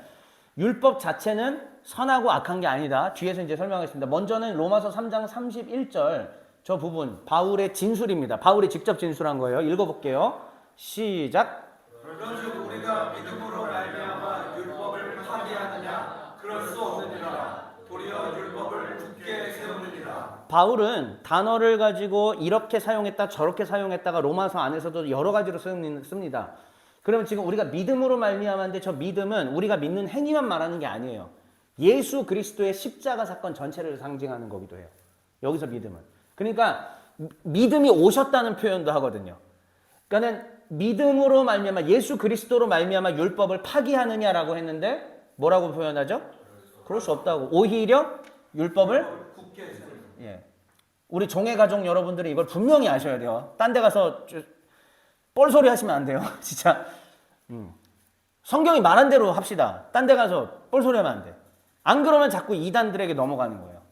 율법 자체는 선하고 악한 게 아니다. 뒤에서 이제 설명하겠습니다. 먼저는 로마서 3장 31절 저 부분 바울의 진술입니다. 바울이 직접 진술한 거예요. 읽어볼게요. 시작. 그런즉 우리가 믿음으로 말미암아 율법을 파기하느냐? 그럴 수 없느니라. 도리어 율법을 굳게 세우느니라. 바울은 단어를 가지고 이렇게 사용했다 저렇게 사용했다가 로마서 안에서도 여러 가지로 씁니다. 그러면 지금 우리가 믿음으로 말미암았는데 저 믿음은 우리가 믿는 행위만 말하는 게 아니에요. 예수 그리스도의 십자가 사건 전체를 상징하는 거기도 해요. 여기서 믿음은. 그러니까 믿음이 오셨다는 표현도 하거든요. 그러니까는 믿음으로 말미암아 예수 그리스도로 말미암아 율법을 파기하느냐라고 했는데 뭐라고 표현하죠? 그럴 수 없다고. 오히려 율법을 굳게 세우느니라. 예. 우리 종의 가족 여러분들이 이걸 분명히 아셔야 돼요. 딴 데 가서 뻘소리 하시면 안 돼요. 진짜. 성경이 말한 대로 합시다. 딴 데 가서 뻘소리 하면 안 돼. 안 그러면 자꾸 이단들에게 넘어가는 거예요.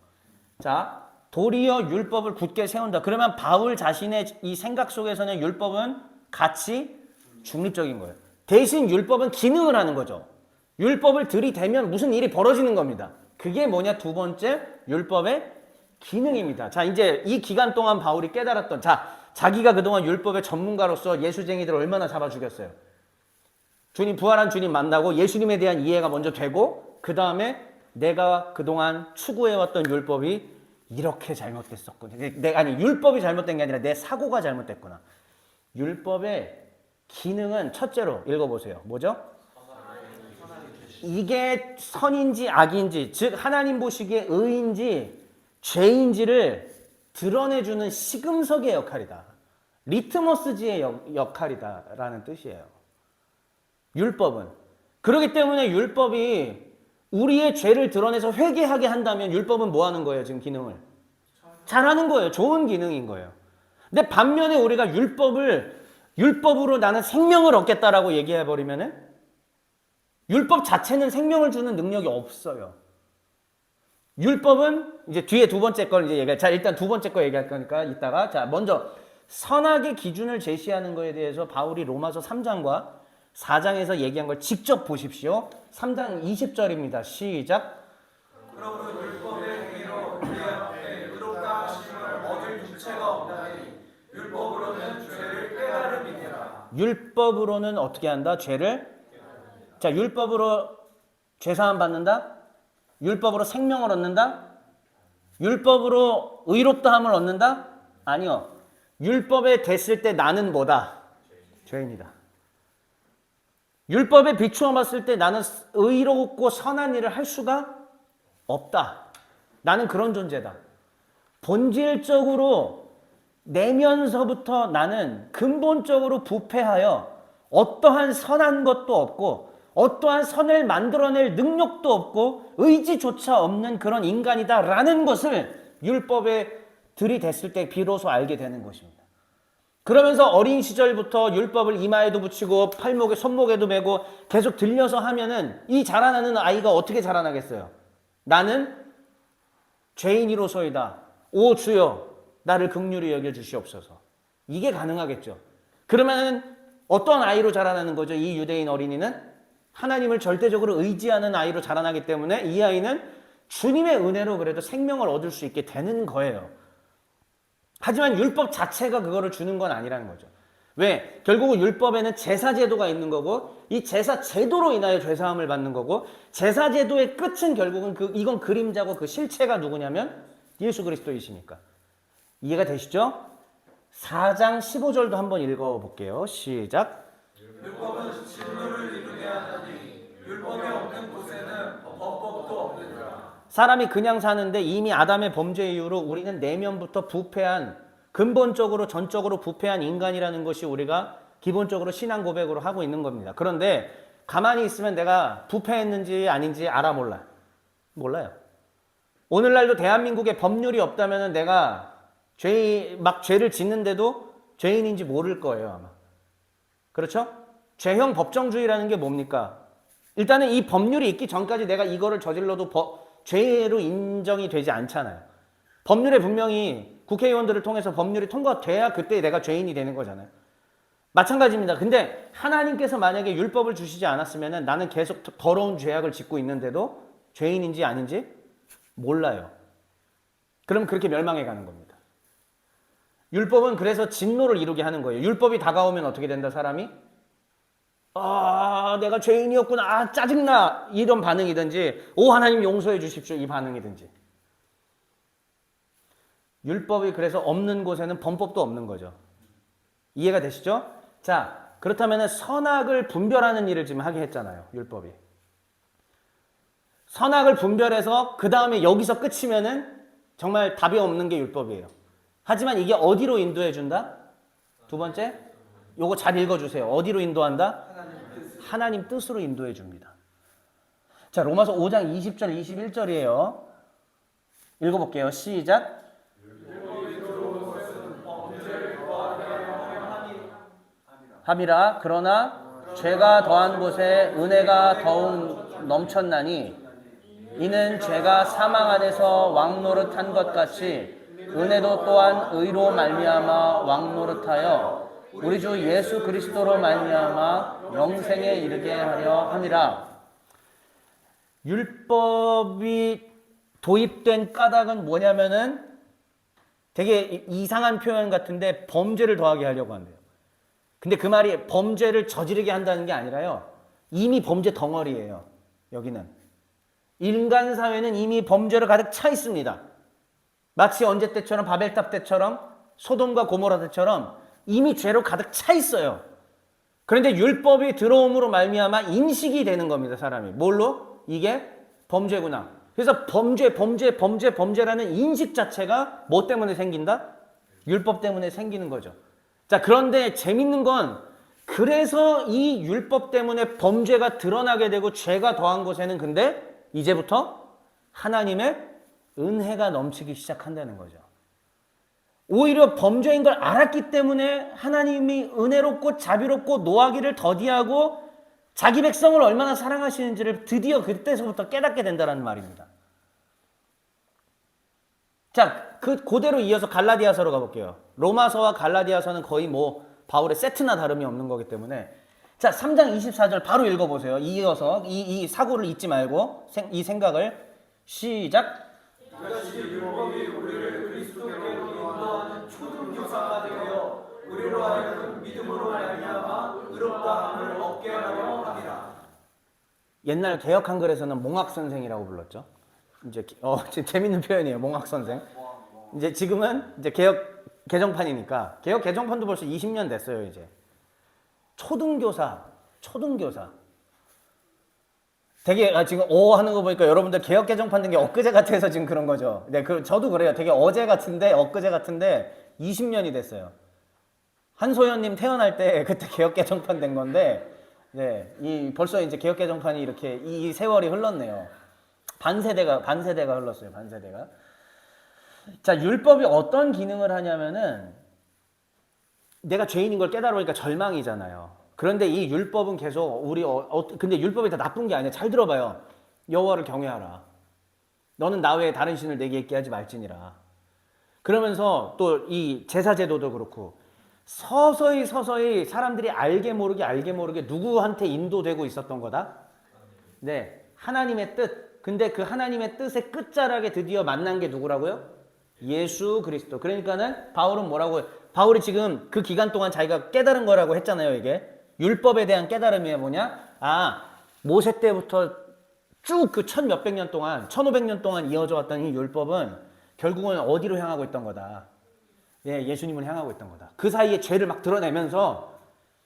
자, 도리어 율법을 굳게 세운다. 그러면 바울 자신의 이 생각 속에서는 율법은 가치 중립적인 거예요. 대신 율법은 기능을 하는 거죠. 율법을 들이대면 무슨 일이 벌어지는 겁니다. 그게 뭐냐? 두 번째 율법의 기능입니다. 자, 이제 이 기간 동안 바울이 깨달았던 자기가 그동안 율법의 전문가로서 예수쟁이들을 얼마나 잡아 죽였어요. 주님 부활한 주님 만나고 예수님에 대한 이해가 먼저 되고 그 다음에 내가 그동안 추구해왔던 율법이 이렇게 잘못됐었구나. 아니 율법이 잘못된 게 아니라 내 사고가 잘못됐구나. 율법의 기능은 첫째로 읽어보세요. 뭐죠? 이게 선인지 악인지 즉 하나님 보시기에 의인지 죄인지를 드러내주는 시금석의 역할이다. 리트머스지의 역할이다라는 뜻이에요. 율법은. 그렇기 때문에 율법이 우리의 죄를 드러내서 회개하게 한다면 율법은 뭐 하는 거예요? 지금 기능을. 잘하는 거예요. 좋은 기능인 거예요. 근데 반면에 우리가 율법으로 나는 생명을 얻겠다라고 얘기해버리면은 율법 자체는 생명을 주는 능력이 없어요. 율법은 이제 뒤에 두 번째 걸 이제 자, 일단 두 번째 거 얘기할 거니까 이따가. 자, 먼저 선악의 기준을 제시하는 거에 대해서 바울이 로마서 3장과 4장에서 얘기한 걸 직접 보십시오. 3장 20절입니다. 시작. 그러므로 율법의 행위로 우리 앞에 의롭다 하심을 얻을 주체가 없나니 율법으로는 죄를 깨달음이니라. 율법으로는 어떻게 한다? 죄를. 자, 율법으로 죄사함 받는다? 율법으로 생명을 얻는다? 율법으로 의롭다함을 얻는다? 아니요. 율법에 됐을 때 나는 뭐다? 죄인이다. 율법에 비추어 봤을 때 나는 의롭고 선한 일을 할 수가 없다. 나는 그런 존재다. 본질적으로 내면서부터 나는 근본적으로 부패하여 어떠한 선한 것도 없고 어떠한 선을 만들어낼 능력도 없고 의지조차 없는 그런 인간이다라는 것을 율법에 들이댔을 때 비로소 알게 되는 것입니다. 그러면서 어린 시절부터 율법을 이마에도 붙이고 팔목에 손목에도 메고 계속 들려서 하면은 이 자라나는 아이가 어떻게 자라나겠어요? 나는 죄인이로소이다. 오 주여 나를 긍휼히 여겨 주시옵소서. 이게 가능하겠죠. 그러면은 어떤 아이로 자라나는 거죠? 이 유대인 어린이는 하나님을 절대적으로 의지하는 아이로 자라나기 때문에 이 아이는 주님의 은혜로 그래도 생명을 얻을 수 있게 되는 거예요. 하지만 율법 자체가 그거를 주는 건 아니라는 거죠. 왜? 결국은 율법에는 제사 제도가 있는 거고 이 제사 제도로 인하여 죄사함을 받는 거고 제사 제도의 끝은 결국은 이건 그림자고 그 실체가 누구냐면 예수 그리스도이시니까. 이해가 되시죠? 4장 15절도 한번 읽어볼게요. 시작. 율법은 진노를 이루게 하나니 율법이 없는 곳에는 법도 없느니라. 사람이 그냥 사는데 이미 아담의 범죄 이후로 우리는 내면부터 부패한 근본적으로 전적으로 부패한 인간이라는 것이 우리가 기본적으로 신앙 고백으로 하고 있는 겁니다. 그런데 가만히 있으면 내가 부패했는지 아닌지 알아 몰라? 몰라요. 오늘날도 대한민국에 법률이 없다면 내가 죄를 짓는데도 죄인인지 모를 거예요 아마. 그렇죠? 죄형 법정주의라는 게 뭡니까? 일단은 이 법률이 있기 전까지 내가 이거를 저질러도 죄로 인정이 되지 않잖아요. 법률에 분명히 국회의원들을 통해서 법률이 통과돼야 그때 내가 죄인이 되는 거잖아요. 마찬가지입니다. 근데 하나님께서 만약에 율법을 주시지 않았으면 나는 계속 더러운 죄악을 짓고 있는데도 죄인인지 아닌지 몰라요. 그럼 그렇게 멸망해 가는 겁니다. 율법은 그래서 진노를 이루게 하는 거예요. 율법이 다가오면 어떻게 된다 사람이? 내가 죄인이었구나. 짜증나. 이런 반응이든지 오 하나님 용서해 주십시오. 이 반응이든지. 율법이 그래서 없는 곳에는 범법도 없는 거죠. 이해가 되시죠? 자, 그렇다면 선악을 분별하는 일을 지금 하게 했잖아요. 율법이. 선악을 분별해서 그 다음에 여기서 끝이면은 정말 답이 없는 게 율법이에요. 하지만 이게 어디로 인도해 준다? 두 번째, 요거 잘 읽어주세요. 어디로 인도한다? 하나님 뜻으로 인도해 줍니다. 자, 로마서 5장 20절 21절이에요. 읽어볼게요. 시작. 함이라. 그러나 죄가 더한 곳에 은혜가 더욱 넘쳤나니 이는 죄가 사망 안에서 왕노릇한 것 같이 은혜도 또한 의로 말미암아 왕노릇하여 우리 주 예수 그리스도로 말미암아 영생에 이르게 하려 함이라. 율법이 도입된 까닭은 뭐냐면은 되게 이상한 표현 같은데 범죄를 더하게 하려고 한대요. 근데 그 말이 범죄를 저지르게 한다는 게 아니라요. 이미 범죄 덩어리예요. 여기는. 인간 사회는 이미 범죄로 가득 차 있습니다. 마치 언제 때처럼 바벨탑 때처럼 소돔과 고모라 때처럼 이미 죄로 가득 차 있어요. 그런데 율법이 들어옴으로 말미암아 인식이 되는 겁니다. 사람이. 뭘로? 이게 범죄구나. 그래서 범죄라는 인식 자체가 뭐 때문에 생긴다? 율법 때문에 생기는 거죠. 자, 그런데 재밌는 건 그래서 이 율법 때문에 범죄가 드러나게 되고 죄가 더한 곳에는 근데 이제부터 하나님의 은혜가 넘치기 시작한다는 거죠. 오히려 범죄인 걸 알았기 때문에 하나님이 은혜롭고 자비롭고 노하기를 더디하고 자기 백성을 얼마나 사랑하시는지를 드디어 그때서부터 깨닫게 된다는 말입니다. 자, 그대로 이어서 갈라디아서로 가볼게요. 로마서와 갈라디아서는 거의 뭐 바울의 세트나 다름이 없는 거기 때문에 자, 3장 24절 바로 읽어보세요. 이어서 이 사고를 잊지 말고 이 생각을 시작. 이같이 율법이 우리를 그리스도께로 인도하는 초등교사가 되어 우리로 하여금 믿음으로 말미암아 의롭다함을 얻게 하려 함이라. 옛날 개역 한글에서는 몽학 선생이라고 불렀죠. 이제 재밌는 표현이에요. 몽학 선생. 이제 지금은 이제 개역 개정판이니까 개역 개정판도 벌써 20년 됐어요. 이제 초등교사. 되게 지금 하는 거 보니까 여러분들 개역 개정판 된 게 엊그제 같아서 지금 그런 거죠. 네, 저도 그래요. 되게 어제 같은데 엊그제 같은데 20년이 됐어요. 한소연님 태어날 때 그때 개혁개정판 된 건데, 네, 벌써 이제 개혁개정판이 이렇게 이 세월이 흘렀네요. 반세대가 흘렀어요. 반세대가. 자, 율법이 어떤 기능을 하냐면은 내가 죄인인 걸 깨달으니까 절망이잖아요. 그런데 이 율법은 계속 근데 율법이 다 나쁜 게 아니야. 잘 들어봐요. 여호와를 경외하라. 너는 나 외에 다른 신을 내게 있게 하지 말지니라. 그러면서 또 이 제사제도도 그렇고 서서히 사람들이 알게 모르게 누구한테 인도되고 있었던 거다? 네, 하나님의 뜻. 근데 그 하나님의 뜻의 끝자락에 드디어 만난 게 누구라고요? 예수 그리스도. 그러니까는 바울은 뭐라고, 바울이 지금 그 기간 동안 자기가 깨달은 거라고 했잖아요. 이게 율법에 대한 깨달음이 뭐냐? 모세 때부터 쭉 그 1000몇백 년 동안 1500년 동안 이어져 왔던 이 율법은 결국은 어디로 향하고 있던 거다? 예, 예수님을 향하고 있던 거다. 그 사이에 죄를 막 드러내면서,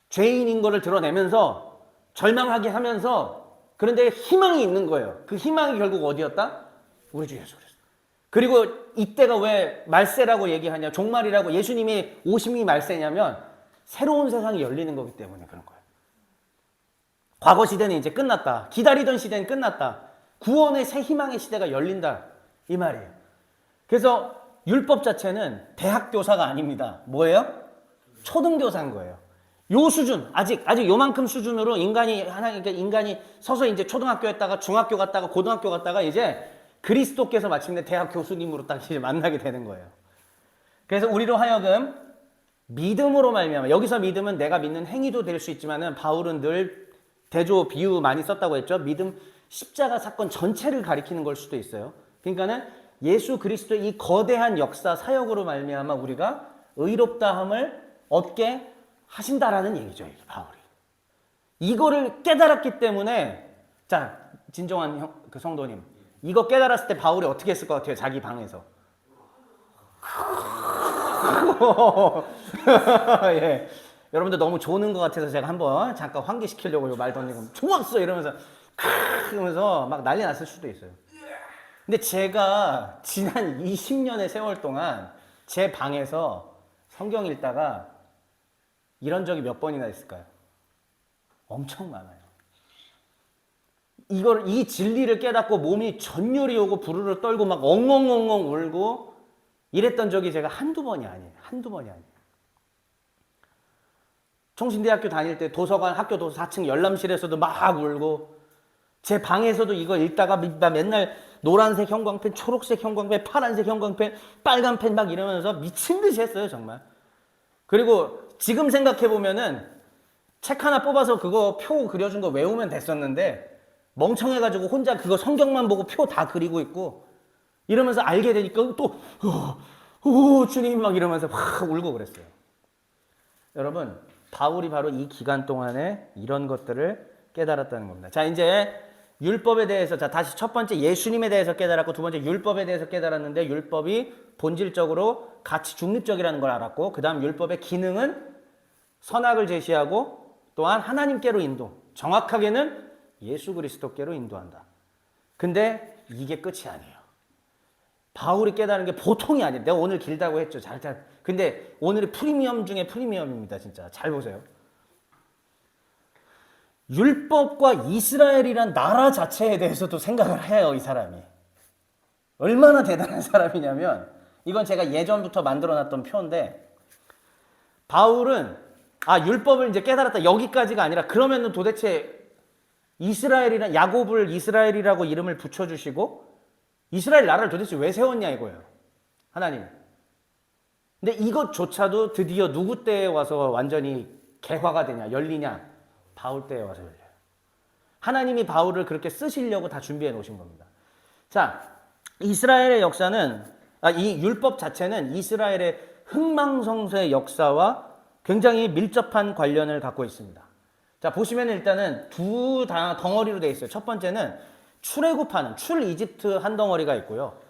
죄인인 거를 드러내면서 절망하게 하면서, 그런데 희망이 있는 거예요. 그 희망이 결국 어디였다? 우리 주 예수 그리스도. 그리고 이때가 왜 말세라고 얘기하냐, 종말이라고, 예수님이 오심이 말세냐면 새로운 세상이 열리는 거기 때문에 그런 거예요. 과거 시대는 이제 끝났다. 기다리던 시대는 끝났다. 구원의 새 희망의 시대가 열린다. 이 말이에요. 그래서 율법 자체는 대학교사가 아닙니다. 뭐예요? 초등교사인 거예요. 요 수준, 아직 요만큼 수준으로 인간이 서서 이제 초등학교 했다가 중학교 갔다가 고등학교 갔다가 이제 그리스도께서 마침내 대학 교수님으로 딱 이제 만나게 되는 거예요. 그래서 우리로 하여금 믿음으로 말미암아, 여기서 믿음은 내가 믿는 행위도 될 수 있지만은 바울은 늘 대조 비유 많이 썼다고 했죠. 믿음 십자가 사건 전체를 가리키는 걸 수도 있어요. 그러니까는 예수 그리스도의 이 거대한 역사 사역으로 말미암아 우리가 의롭다함을 얻게 하신다라는 얘기죠. 이게 바울이. 이거를 깨달았기 때문에, 자, 진정한 그 성도님, 이거 깨달았을 때 바울이 어떻게 했을 것 같아요? 자기 방에서. 예. 여러분들 너무 조는 것 같아서 제가 한번 잠깐 환기시키려고 이 말 던지고 좋았어 이러면서 이러면서 막 난리 났을 수도 있어요. 근데 제가 지난 20년의 세월 동안 제 방에서 성경 읽다가 이런 적이 몇 번이나 있을까요? 엄청 많아요. 이 진리를 깨닫고 몸이 전율이 오고 부르르 떨고 막 엉엉엉엉 울고 이랬던 적이 제가 한두 번이 아니에요. 총신대학교 다닐 때 도서관, 학교 도서 4층 열람실에서도 막 울고, 제 방에서도 이거 읽다가 맨날 노란색 형광펜, 초록색 형광펜, 파란색 형광펜, 빨간 펜 막 이러면서 미친 듯이 했어요, 정말. 그리고 지금 생각해보면은 책 하나 뽑아서 그거 표 그려준 거 외우면 됐었는데 멍청해가지고 혼자 그거 성경만 보고 표 다 그리고 있고 이러면서 알게 되니까 또 주님 막 이러면서 확 울고 그랬어요. 여러분, 바울이 바로 이 기간 동안에 이런 것들을 깨달았다는 겁니다. 자, 이제 율법에 대해서, 자, 다시 첫 번째 예수님에 대해서 깨달았고, 두 번째 율법에 대해서 깨달았는데, 율법이 본질적으로 가치 중립적이라는 걸 알았고, 그 다음 율법의 기능은 선악을 제시하고, 또한 하나님께로 인도, 정확하게는 예수 그리스도께로 인도한다. 근데 이게 끝이 아니에요. 바울이 깨달은 게 보통이 아니에요. 내가 오늘 길다고 했죠. 근데 오늘이 프리미엄 중에 프리미엄입니다. 진짜 잘 보세요. 율법과 이스라엘이란 나라 자체에 대해서도 생각을 해요. 이 사람이 얼마나 대단한 사람이냐면, 이건 제가 예전부터 만들어놨던 표인데, 바울은 율법을 이제 깨달았다 여기까지가 아니라, 그러면은 도대체 이스라엘이란, 야곱을 이스라엘이라고 이름을 붙여주시고 이스라엘 나라를 도대체 왜 세웠냐 이거예요, 하나님. 근데 이것조차도 드디어 누구 때에 와서 완전히 개화가 되냐, 열리냐? 바울 때에 와서 열려요. 하나님이 바울을 그렇게 쓰시려고 다 준비해 놓으신 겁니다. 자, 이스라엘의 역사는, 이 율법 자체는 이스라엘의 흥망성쇠의 역사와 굉장히 밀접한 관련을 갖고 있습니다. 자, 보시면 일단은 두 덩어리로 되어 있어요. 첫 번째는 출애굽하는, 출 이집트 한 덩어리가 있고요.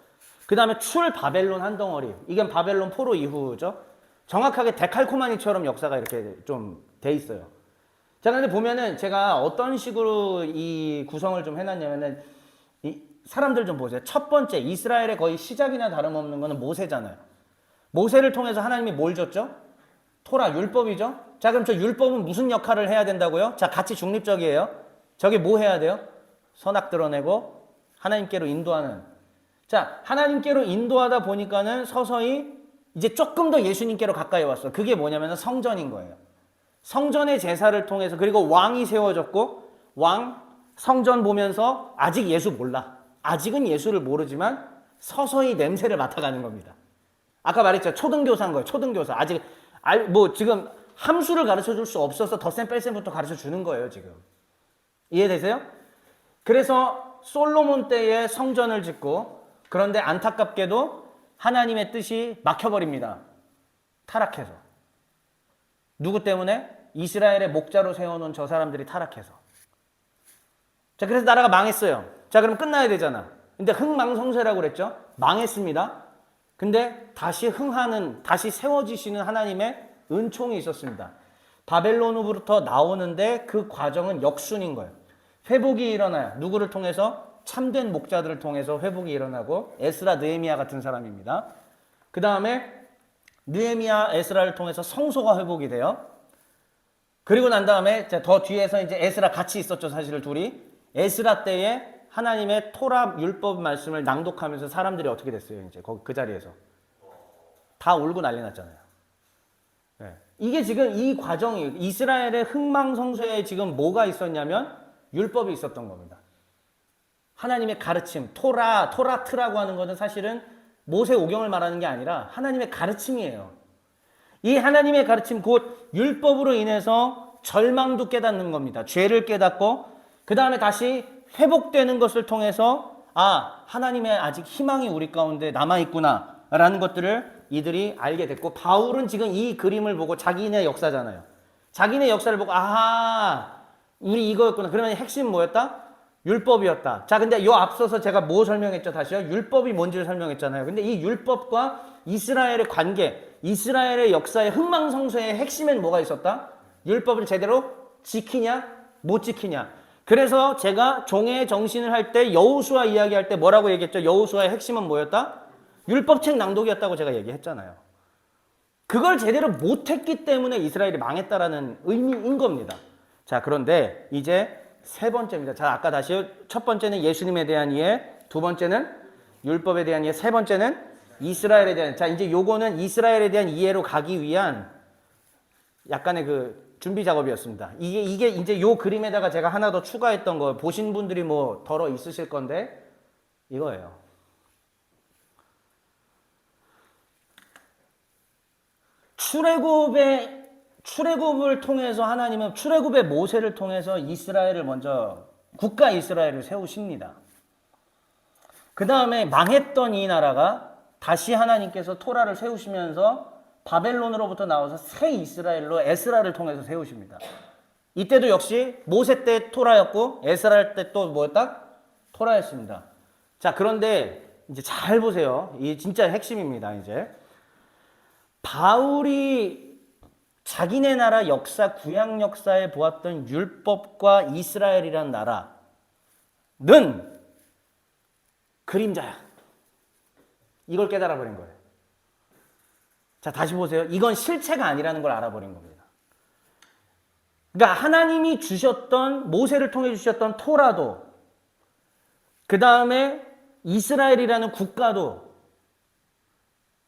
그 다음에 출 바벨론 한 덩어리. 이건 바벨론 포로 이후죠. 정확하게 데칼코마니처럼 역사가 이렇게 좀 돼 있어요. 자, 근데 보면은 제가 어떤 식으로 이 구성을 좀 해놨냐면은, 이 사람들 좀 보세요. 첫 번째, 이스라엘의 거의 시작이나 다름없는 거는 모세잖아요. 모세를 통해서 하나님이 뭘 줬죠? 토라, 율법이죠. 자, 그럼 저 율법은 무슨 역할을 해야 된다고요? 자, 같이 중립적이에요. 저게 뭐 해야 돼요? 선악 드러내고 하나님께로 인도하는. 자, 하나님께로 인도하다 보니까는 서서히 이제 조금 더 예수님께로 가까이 왔어. 그게 뭐냐면 성전인 거예요. 성전의 제사를 통해서, 그리고 왕이 세워졌고, 성전 보면서 아직 예수 몰라. 아직은 예수를 모르지만 서서히 냄새를 맡아가는 겁니다. 아까 말했죠. 초등교사인 거예요. 초등교사. 아직 지금 함수를 가르쳐 줄 수 없어서 덧셈 뺄셈부터 가르쳐 주는 거예요, 지금. 이해되세요? 그래서 솔로몬 때에 성전을 짓고, 그런데 안타깝게도 하나님의 뜻이 막혀버립니다. 타락해서. 누구 때문에? 이스라엘의 목자로 세워놓은 저 사람들이 타락해서. 자, 그래서 나라가 망했어요. 자, 그럼 끝나야 되잖아. 근데 흥망성쇠라고 그랬죠? 망했습니다. 근데 다시 다시 세워지시는 하나님의 은총이 있었습니다. 바벨론으로부터 나오는데 그 과정은 역순인 거예요. 회복이 일어나요. 누구를 통해서? 참된 목자들을 통해서 회복이 일어나고, 에스라, 느헤미야 같은 사람입니다. 그 다음에 느헤미야, 에스라를 통해서 성소가 회복이 돼요. 그리고 난 다음에 더 뒤에서 이제 에스라 같이 있었죠, 사실 둘이. 에스라 때에 하나님의 토라 율법 말씀을 낭독하면서 사람들이 어떻게 됐어요? 이제 그 자리에서 다 울고 난리 났잖아요. 네. 이게 지금 이 과정이, 이스라엘의 흥망성쇠에 지금 뭐가 있었냐면 율법이 있었던 겁니다. 하나님의 가르침, 토라트라고 하는 것은 사실은 모세 오경을 말하는 게 아니라 하나님의 가르침이에요. 이 하나님의 가르침, 곧 율법으로 인해서 절망도 깨닫는 겁니다. 죄를 깨닫고, 그 다음에 다시 회복되는 것을 통해서 하나님의 아직 희망이 우리 가운데 남아있구나 라는 것들을 이들이 알게 됐고, 바울은 지금 이 그림을 보고, 자기네 역사잖아요. 자기네 역사를 보고 우리 이거였구나. 그러면 핵심 뭐였다? 율법이었다. 자, 근데 요 앞서서 제가 뭐 설명했죠? 다시요. 율법이 뭔지를 설명했잖아요. 근데 이 율법과 이스라엘의 관계, 이스라엘의 역사의 흥망성쇠의 핵심엔 뭐가 있었다? 율법을 제대로 지키냐, 못 지키냐. 그래서 제가 종의 정신을 할 때, 여호수아 이야기할 때 뭐라고 얘기했죠? 여호수아의 핵심은 뭐였다? 율법책 낭독이었다고 제가 얘기했잖아요. 그걸 제대로 못했기 때문에 이스라엘이 망했다라는 의미인 겁니다. 자, 그런데 이제 세 번째입니다. 자, 아까 다시요. 첫 번째는 예수님에 대한 이해, 두 번째는 율법에 대한 이해, 세 번째는 이스라엘에 대한. 자, 이제 요거는 이스라엘에 대한 이해로 가기 위한 약간의 그 준비 작업이었습니다. 이게 이제 요 그림에다가 제가 하나 더 추가했던 거, 보신 분들이 뭐 덜어 있으실 건데 이거예요. 출애굽을 통해서 하나님은 출애굽의 모세를 통해서 이스라엘을 먼저, 국가 이스라엘을 세우십니다. 그 다음에 망했던 이 나라가 다시 하나님께서 토라를 세우시면서 바벨론으로부터 나와서 새 이스라엘로 에스라를 통해서 세우십니다. 이때도 역시 모세 때 토라였고 에스라 때 또 뭐였다? 토라였습니다. 자, 그런데 이제 잘 보세요. 이 진짜 핵심입니다. 이제 바울이 자기네 나라 역사, 구약 역사에 보았던 율법과 이스라엘이란 나라는 그림자야. 이걸 깨달아 버린 거예요. 자, 다시 보세요. 이건 실체가 아니라는 걸 알아버린 겁니다. 그러니까 하나님이 주셨던, 모세를 통해 주셨던 토라도, 그 다음에 이스라엘이라는 국가도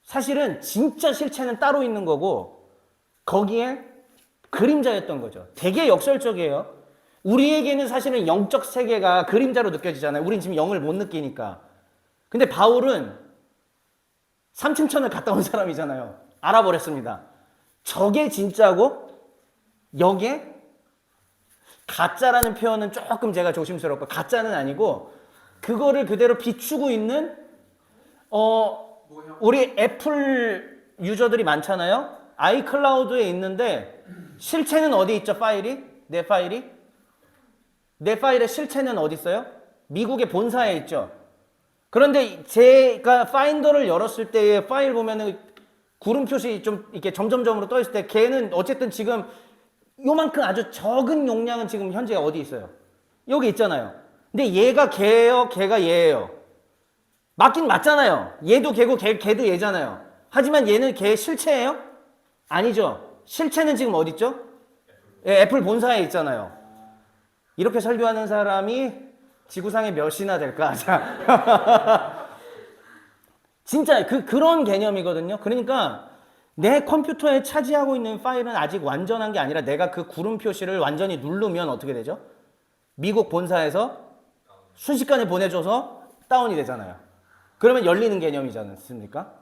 사실은 진짜 실체는 따로 있는 거고, 거기에 그림자였던 거죠. 되게 역설적이에요. 우리에게는 사실은 영적 세계가 그림자로 느껴지잖아요. 우린 지금 영을 못 느끼니까. 근데 바울은 삼층천을 갔다 온 사람이잖아요. 알아버렸습니다. 저게 진짜고 여기에 가짜라는 표현은 조금 제가 조심스럽고, 가짜는 아니고 그거를 그대로 비추고 있는 우리 애플 유저들이 많잖아요. 아이클라우드에 있는데 실체는 어디 있죠? 내 파일의 실체는 어디 있어요? 미국의 본사에 있죠. 그런데 제가 파인더를 열었을 때 파일 보면은 구름 표시 좀 이렇게 점점점으로 떠 있을 때 걔는 어쨌든 지금 요만큼 아주 적은 용량은 지금 현재 어디 있어요? 여기 있잖아요. 근데 얘가 걔예요, 걔가 얘예요. 맞긴 맞잖아요. 얘도 걔고 걔도 얘잖아요. 하지만 얘는 걔의 실체예요? 아니죠. 실체는 지금 어디 있죠? 예, 애플 본사에 있잖아요. 이렇게 설교하는 사람이 지구상에 몇이나 될까? 자. 진짜 그런 개념이거든요. 그러니까 내 컴퓨터에 차지하고 있는 파일은 아직 완전한 게 아니라 내가 그 구름 표시를 완전히 누르면 어떻게 되죠? 미국 본사에서 순식간에 보내줘서 다운이 되잖아요. 그러면 열리는 개념이지 않습니까?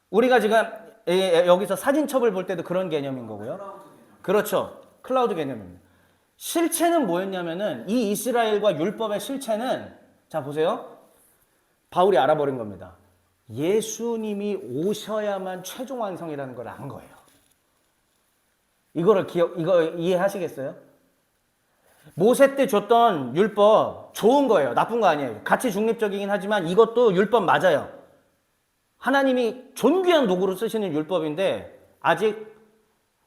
우리가 지금 여기서 사진첩을 볼 때도 그런 개념인 거고요. 그렇죠. 클라우드 개념입니다. 실체는 뭐였냐면은 이 이스라엘과 율법의 실체는 자 보세요. 바울이 알아버린 겁니다. 예수님이 오셔야만 최종 완성이라는 걸 안 거예요. 이거 이해하시겠어요? 모세 때 줬던 율법 좋은 거예요. 나쁜 거 아니에요. 가치 중립적이긴 하지만 이것도 율법 맞아요. 하나님이 존귀한 도구로 쓰시는 율법인데 아직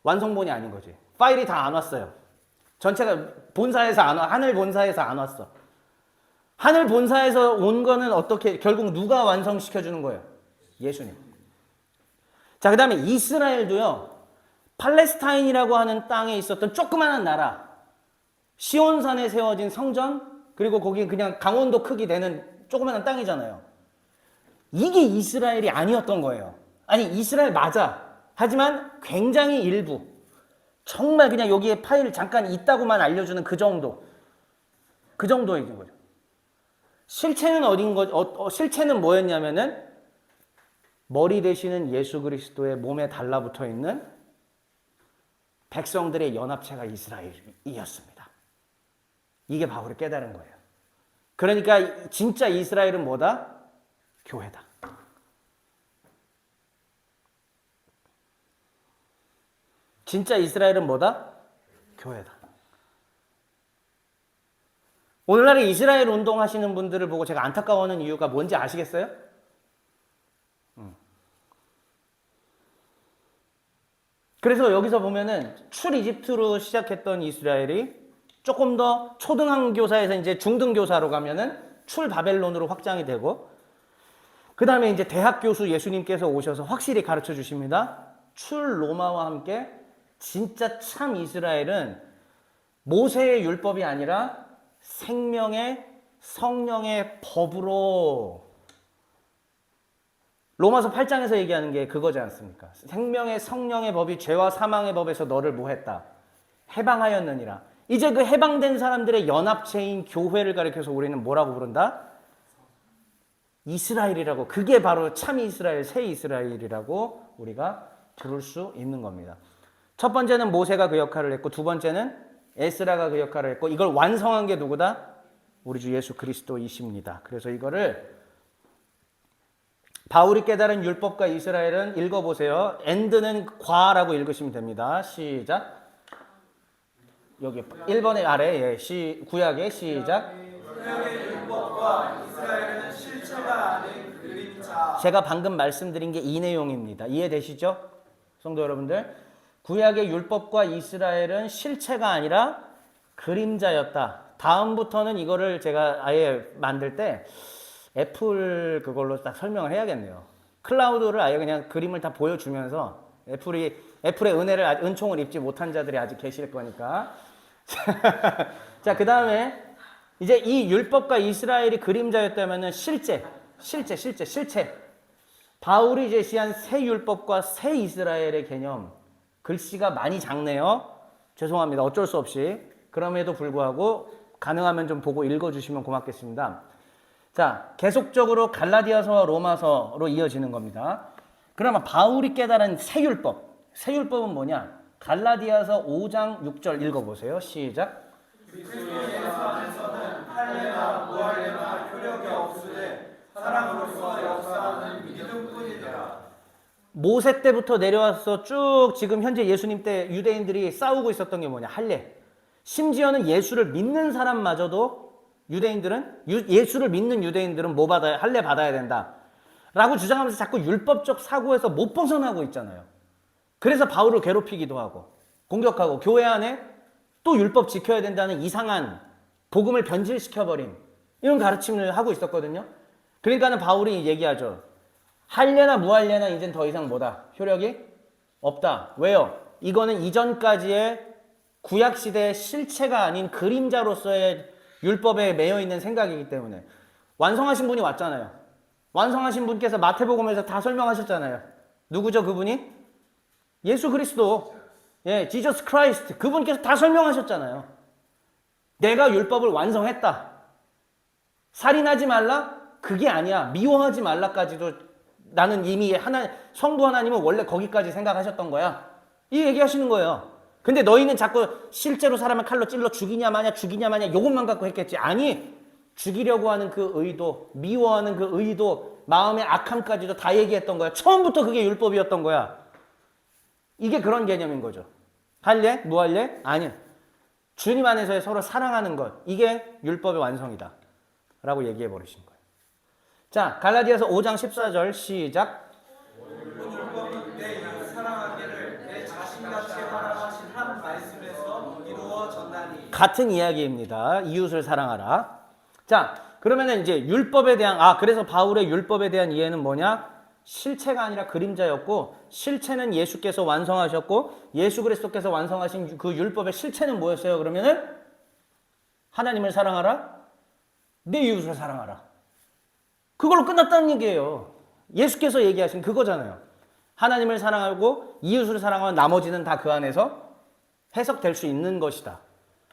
완성본이 아닌 거지. 파일이 다 안 왔어요. 전체가 본사에서 안 와. 하늘 본사에서 안 왔어. 하늘 본사에서 온 거는 어떻게 결국 누가 완성시켜 주는 거예요? 예수님. 자, 그다음에 이스라엘도요. 팔레스타인이라고 하는 땅에 있었던 조그마한 나라. 시온산에 세워진 성전, 그리고 거기 그냥 강원도 크기 되는 조그마한 땅이잖아요. 이게 이스라엘이 아니었던 거예요. 아니, 이스라엘 맞아. 하지만 굉장히 일부. 정말 그냥 여기에 파일 잠깐 있다고만 알려주는 그 정도. 그 정도인 거죠. 실체는 실체는 뭐였냐면은 머리 되시는 예수 그리스도의 몸에 달라붙어 있는 백성들의 연합체가 이스라엘이었습니다. 이게 바울이 깨달은 거예요. 그러니까 진짜 이스라엘은 뭐다? 교회다. 진짜 이스라엘은 뭐다? 교회다. 오늘날에 이스라엘 운동하시는 분들을 보고 제가 안타까워하는 이유가 뭔지 아시겠어요? 그래서 여기서 보면은 출이집트로 시작했던 이스라엘이 조금 더 초등학교사에서 이제 중등교사로 가면은 출바벨론으로 확장이 되고, 그 다음에 이제 대학 교수 예수님께서 오셔서 확실히 가르쳐 주십니다. 출로마와 함께 진짜 참 이스라엘은 모세의 율법이 아니라 생명의 성령의 법으로, 로마서 8장에서 얘기하는 게 그거지 않습니까? 생명의 성령의 법이 죄와 사망의 법에서 너를 뭐 했다? 해방하였느니라. 이제 그 해방된 사람들의 연합체인 교회를 가리켜서 우리는 뭐라고 부른다? 이스라엘이라고. 그게 바로 참 이스라엘, 새 이스라엘이라고 우리가 부를 수 있는 겁니다. 첫 번째는 모세가 그 역할을 했고, 두 번째는 에스라가 그 역할을 했고, 이걸 완성한 게 누구다? 우리 주 예수 그리스도이십니다. 그래서 이거를 바울이 깨달은 율법과 이스라엘은 읽어보세요. 엔드는 과라고 읽으시면 됩니다. 시작. 여기 1번의 아래, 구약의 시작. 구약의 율법과 이스라엘은 실체가 아닌 그림자. 제가 방금 말씀드린 게 이 내용입니다. 이해되시죠? 성도 여러분들. 구약의 율법과 이스라엘은 실체가 아니라 그림자였다. 다음부터는 이거를 제가 아예 만들 때 애플 그걸로 딱 설명을 해야겠네요. 클라우드를 아예 그냥 그림을 다 보여주면서 애플의 은총을 입지 못한 자들이 아직 계실 거니까. 자, 그 다음에 이제 이 율법과 이스라엘이 그림자였다면은 실체. 바울이 제시한 새 율법과 새 이스라엘의 개념. 글씨가 많이 작네요. 죄송합니다. 어쩔 수 없이. 그럼에도 불구하고 가능하면 좀 보고 읽어주시면 고맙겠습니다. 자, 계속적으로 갈라디아서와 로마서로 이어지는 겁니다. 그러면 바울이 깨달은 새 율법. 새 율법은 뭐냐? 갈라디아서 5장 6절 읽어보세요. 시작. 그리스도의 안에서는 할례나 무할례나 효력이 없으되 사랑으로서 역사하는 믿음뿐이니라. 모세 때부터 내려와서 쭉 지금 현재 예수님 때 유대인들이 싸우고 있었던 게 뭐냐? 할례. 심지어는 예수를 믿는 사람마저도 예수를 믿는 유대인들은 뭐 받아야, 할례 받아야 된다 라고 주장하면서 자꾸 율법적 사고에서 못 벗어나고 있잖아요. 그래서 바울을 괴롭히기도 하고 공격하고 교회 안에 또 율법 지켜야 된다는 이상한 복음을 변질시켜버린 이런 가르침을 하고 있었거든요. 그러니까는 바울이 얘기하죠. 할례나 무할례나 이젠 더 이상 뭐다? 효력이 없다. 왜요? 이거는 이전까지의 구약 시대의 실체가 아닌 그림자로서의 율법에 매여 있는 생각이기 때문에 완성하신 분이 왔잖아요. 완성하신 분께서 마태복음에서 다 설명하셨잖아요. 누구죠, 그분이? 예수 그리스도. 예, 지저스 크라이스트. 그분께서 다 설명하셨잖아요. 내가 율법을 완성했다. 살인하지 말라? 그게 아니야. 미워하지 말라까지도 나는 이미 성부 하나님은 원래 거기까지 생각하셨던 거야. 이 얘기하시는 거예요. 근데 너희는 자꾸 실제로 사람을 칼로 찔러 죽이냐 마냐 이것만 갖고 했겠지. 아니, 죽이려고 하는 그 의도, 미워하는 그 의도, 마음의 악함까지도 다 얘기했던 거야. 처음부터 그게 율법이었던 거야. 이게 그런 개념인 거죠. 할래? 뭐 할래? 아니. 주님 안에서의 서로 사랑하는 것. 이게 율법의 완성이다. 라고 얘기해 버리신 거예요. 자, 갈라디아서 5장 14절 시작. 율법은 내 이웃 사랑하기를 내 자신같이 하라 하신 한 말씀에서 이루어졌나니. 같은 이야기입니다. 이웃을 사랑하라. 자, 그러면은 이제 율법에 대한, 그래서 바울의 율법에 대한 이해는 뭐냐? 실체가 아니라 그림자였고, 실체는 예수께서 완성하셨고, 예수 그리스도께서 완성하신 그 율법의 실체는 뭐였어요? 그러면은 하나님을 사랑하라, 내 이웃을 사랑하라. 그걸로 끝났다는 얘기예요. 예수께서 얘기하신 그거잖아요. 하나님을 사랑하고 이웃을 사랑하면 나머지는 다 그 안에서 해석될 수 있는 것이다.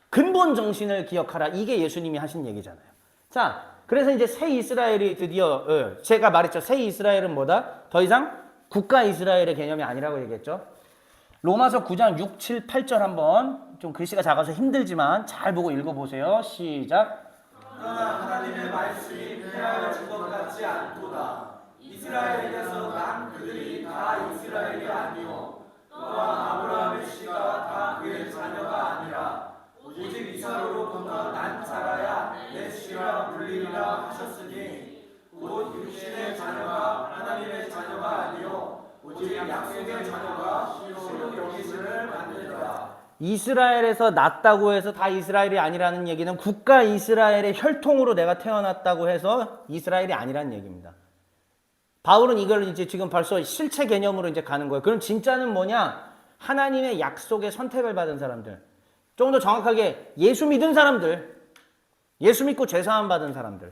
근본 정신을 기억하라. 이게 예수님이 하신 얘기잖아요. 자, 그래서 이제 새 이스라엘이 드디어 제가 말했죠. 새 이스라엘은 뭐다? 더 이상 국가 이스라엘의 개념이 아니라고 얘기했죠. 로마서 9장 6, 7, 8절 한번 좀 글씨가 작아서 힘들지만 잘 보고 읽어보세요. 시작. 그러나 하나님의 말씀이 패하여진 것 같지 않도다. 이스라엘에서 난 그들이 다 이스라엘이 아니요 또한 아브라함의 씨가 다 그의 자녀가 아니라 오직 이삭으로부터 난 자라야 내 씨라 불리리라 하셨으니 곧 육신의 자녀가 하나님의 자녀가 아니요 오직 약속의 자녀가 실로 여기심을 받느니라. 이스라엘에서 났다고 해서 다 이스라엘이 아니라는 얘기는 국가 이스라엘의 혈통으로 내가 태어났다고 해서 이스라엘이 아니라는 얘기입니다. 바울은 이걸 이제 지금 벌써 실체 개념으로 이제 가는 거예요. 그럼 진짜는 뭐냐? 하나님의 약속에 선택을 받은 사람들. 좀 더 정확하게 예수 믿은 사람들. 예수 믿고 죄사함 받은 사람들.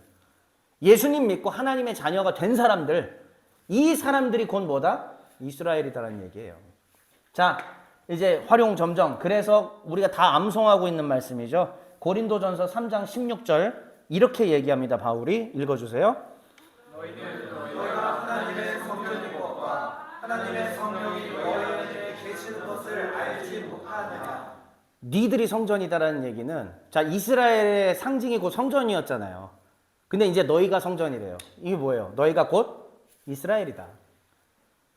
예수님 믿고 하나님의 자녀가 된 사람들. 이 사람들이 곧 뭐다? 이스라엘이다라는 얘기예요. 자, 이제 활용 점정. 그래서 우리가 다 암송하고 있는 말씀이죠. 고린도전서 3장 16절 이렇게 얘기합니다. 바울이 읽어주세요. 너희가 하나님의 성전인 것과 하나님의 성령이 너희에게 계시는 것을 알지 못하느냐. 니들이 성전이다라는 얘기는 자, 이스라엘의 상징이 곧 성전이었잖아요. 근데 이제 너희가 성전이래요. 이게 뭐예요? 너희가 곧 이스라엘이다.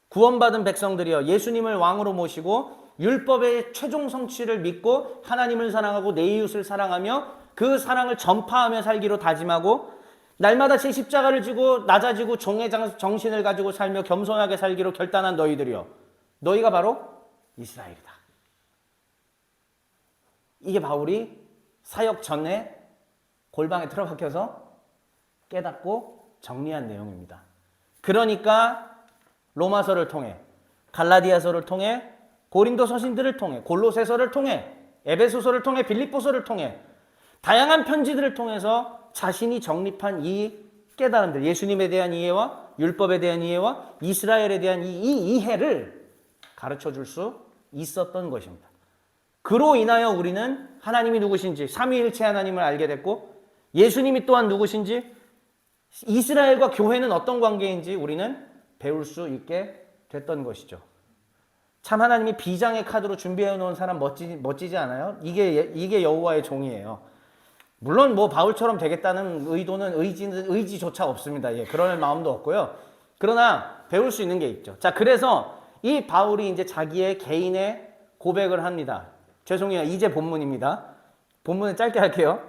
구원받은 백성들이요. 예수님을 왕으로 모시고 율법의 최종 성취를 믿고 하나님을 사랑하고 내 이웃을 사랑하며 그 사랑을 전파하며 살기로 다짐하고 날마다 제 십자가를 지고 낮아지고 종의 정신을 가지고 살며 겸손하게 살기로 결단한 너희들이요. 너희가 바로 이스라엘이다. 이게 바울이 사역 전에 골방에 틀어박혀서 깨닫고 정리한 내용입니다. 그러니까 로마서를 통해 갈라디아서를 통해 고린도 서신들을 통해 골로새서를 통해 에베소서를 통해 빌립보서를 통해 다양한 편지들을 통해서 자신이 정립한 이 깨달음들, 예수님에 대한 이해와 율법에 대한 이해와 이스라엘에 대한 이 이해를 가르쳐 줄 수 있었던 것입니다. 그로 인하여 우리는 하나님이 누구신지, 삼위일체 하나님을 알게 됐고 예수님이 또한 누구신지, 이스라엘과 교회는 어떤 관계인지 우리는 배울 수 있게 됐던 것이죠. 참 하나님이 비장의 카드로 준비해 놓은 사람 멋지지 않아요? 이게 여호와의 종이에요. 물론 뭐 바울처럼 되겠다는 의지조차 없습니다. 예, 그럴 마음도 없고요. 그러나 배울 수 있는 게 있죠. 자, 그래서 이 바울이 이제 자기의 개인의 고백을 합니다. 죄송해요. 이제 본문입니다. 본문은 짧게 할게요.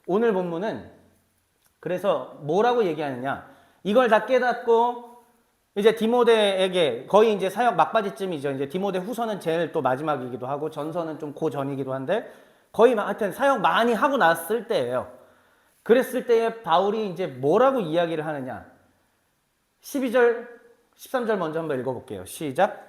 오늘 본문은 그래서 뭐라고 얘기하느냐? 이걸 다 깨닫고 이제 디모데에게 거의 이제 사역 막바지쯤이죠. 이제 디모데 후서는 제일 또 마지막이기도 하고 전서는 좀 그 전이기도 한데 거의 하여튼 사역 많이 하고 났을 때예요. 그랬을 때에 바울이 이제 뭐라고 이야기를 하느냐? 12절, 13절 먼저 한번 읽어볼게요. 시작.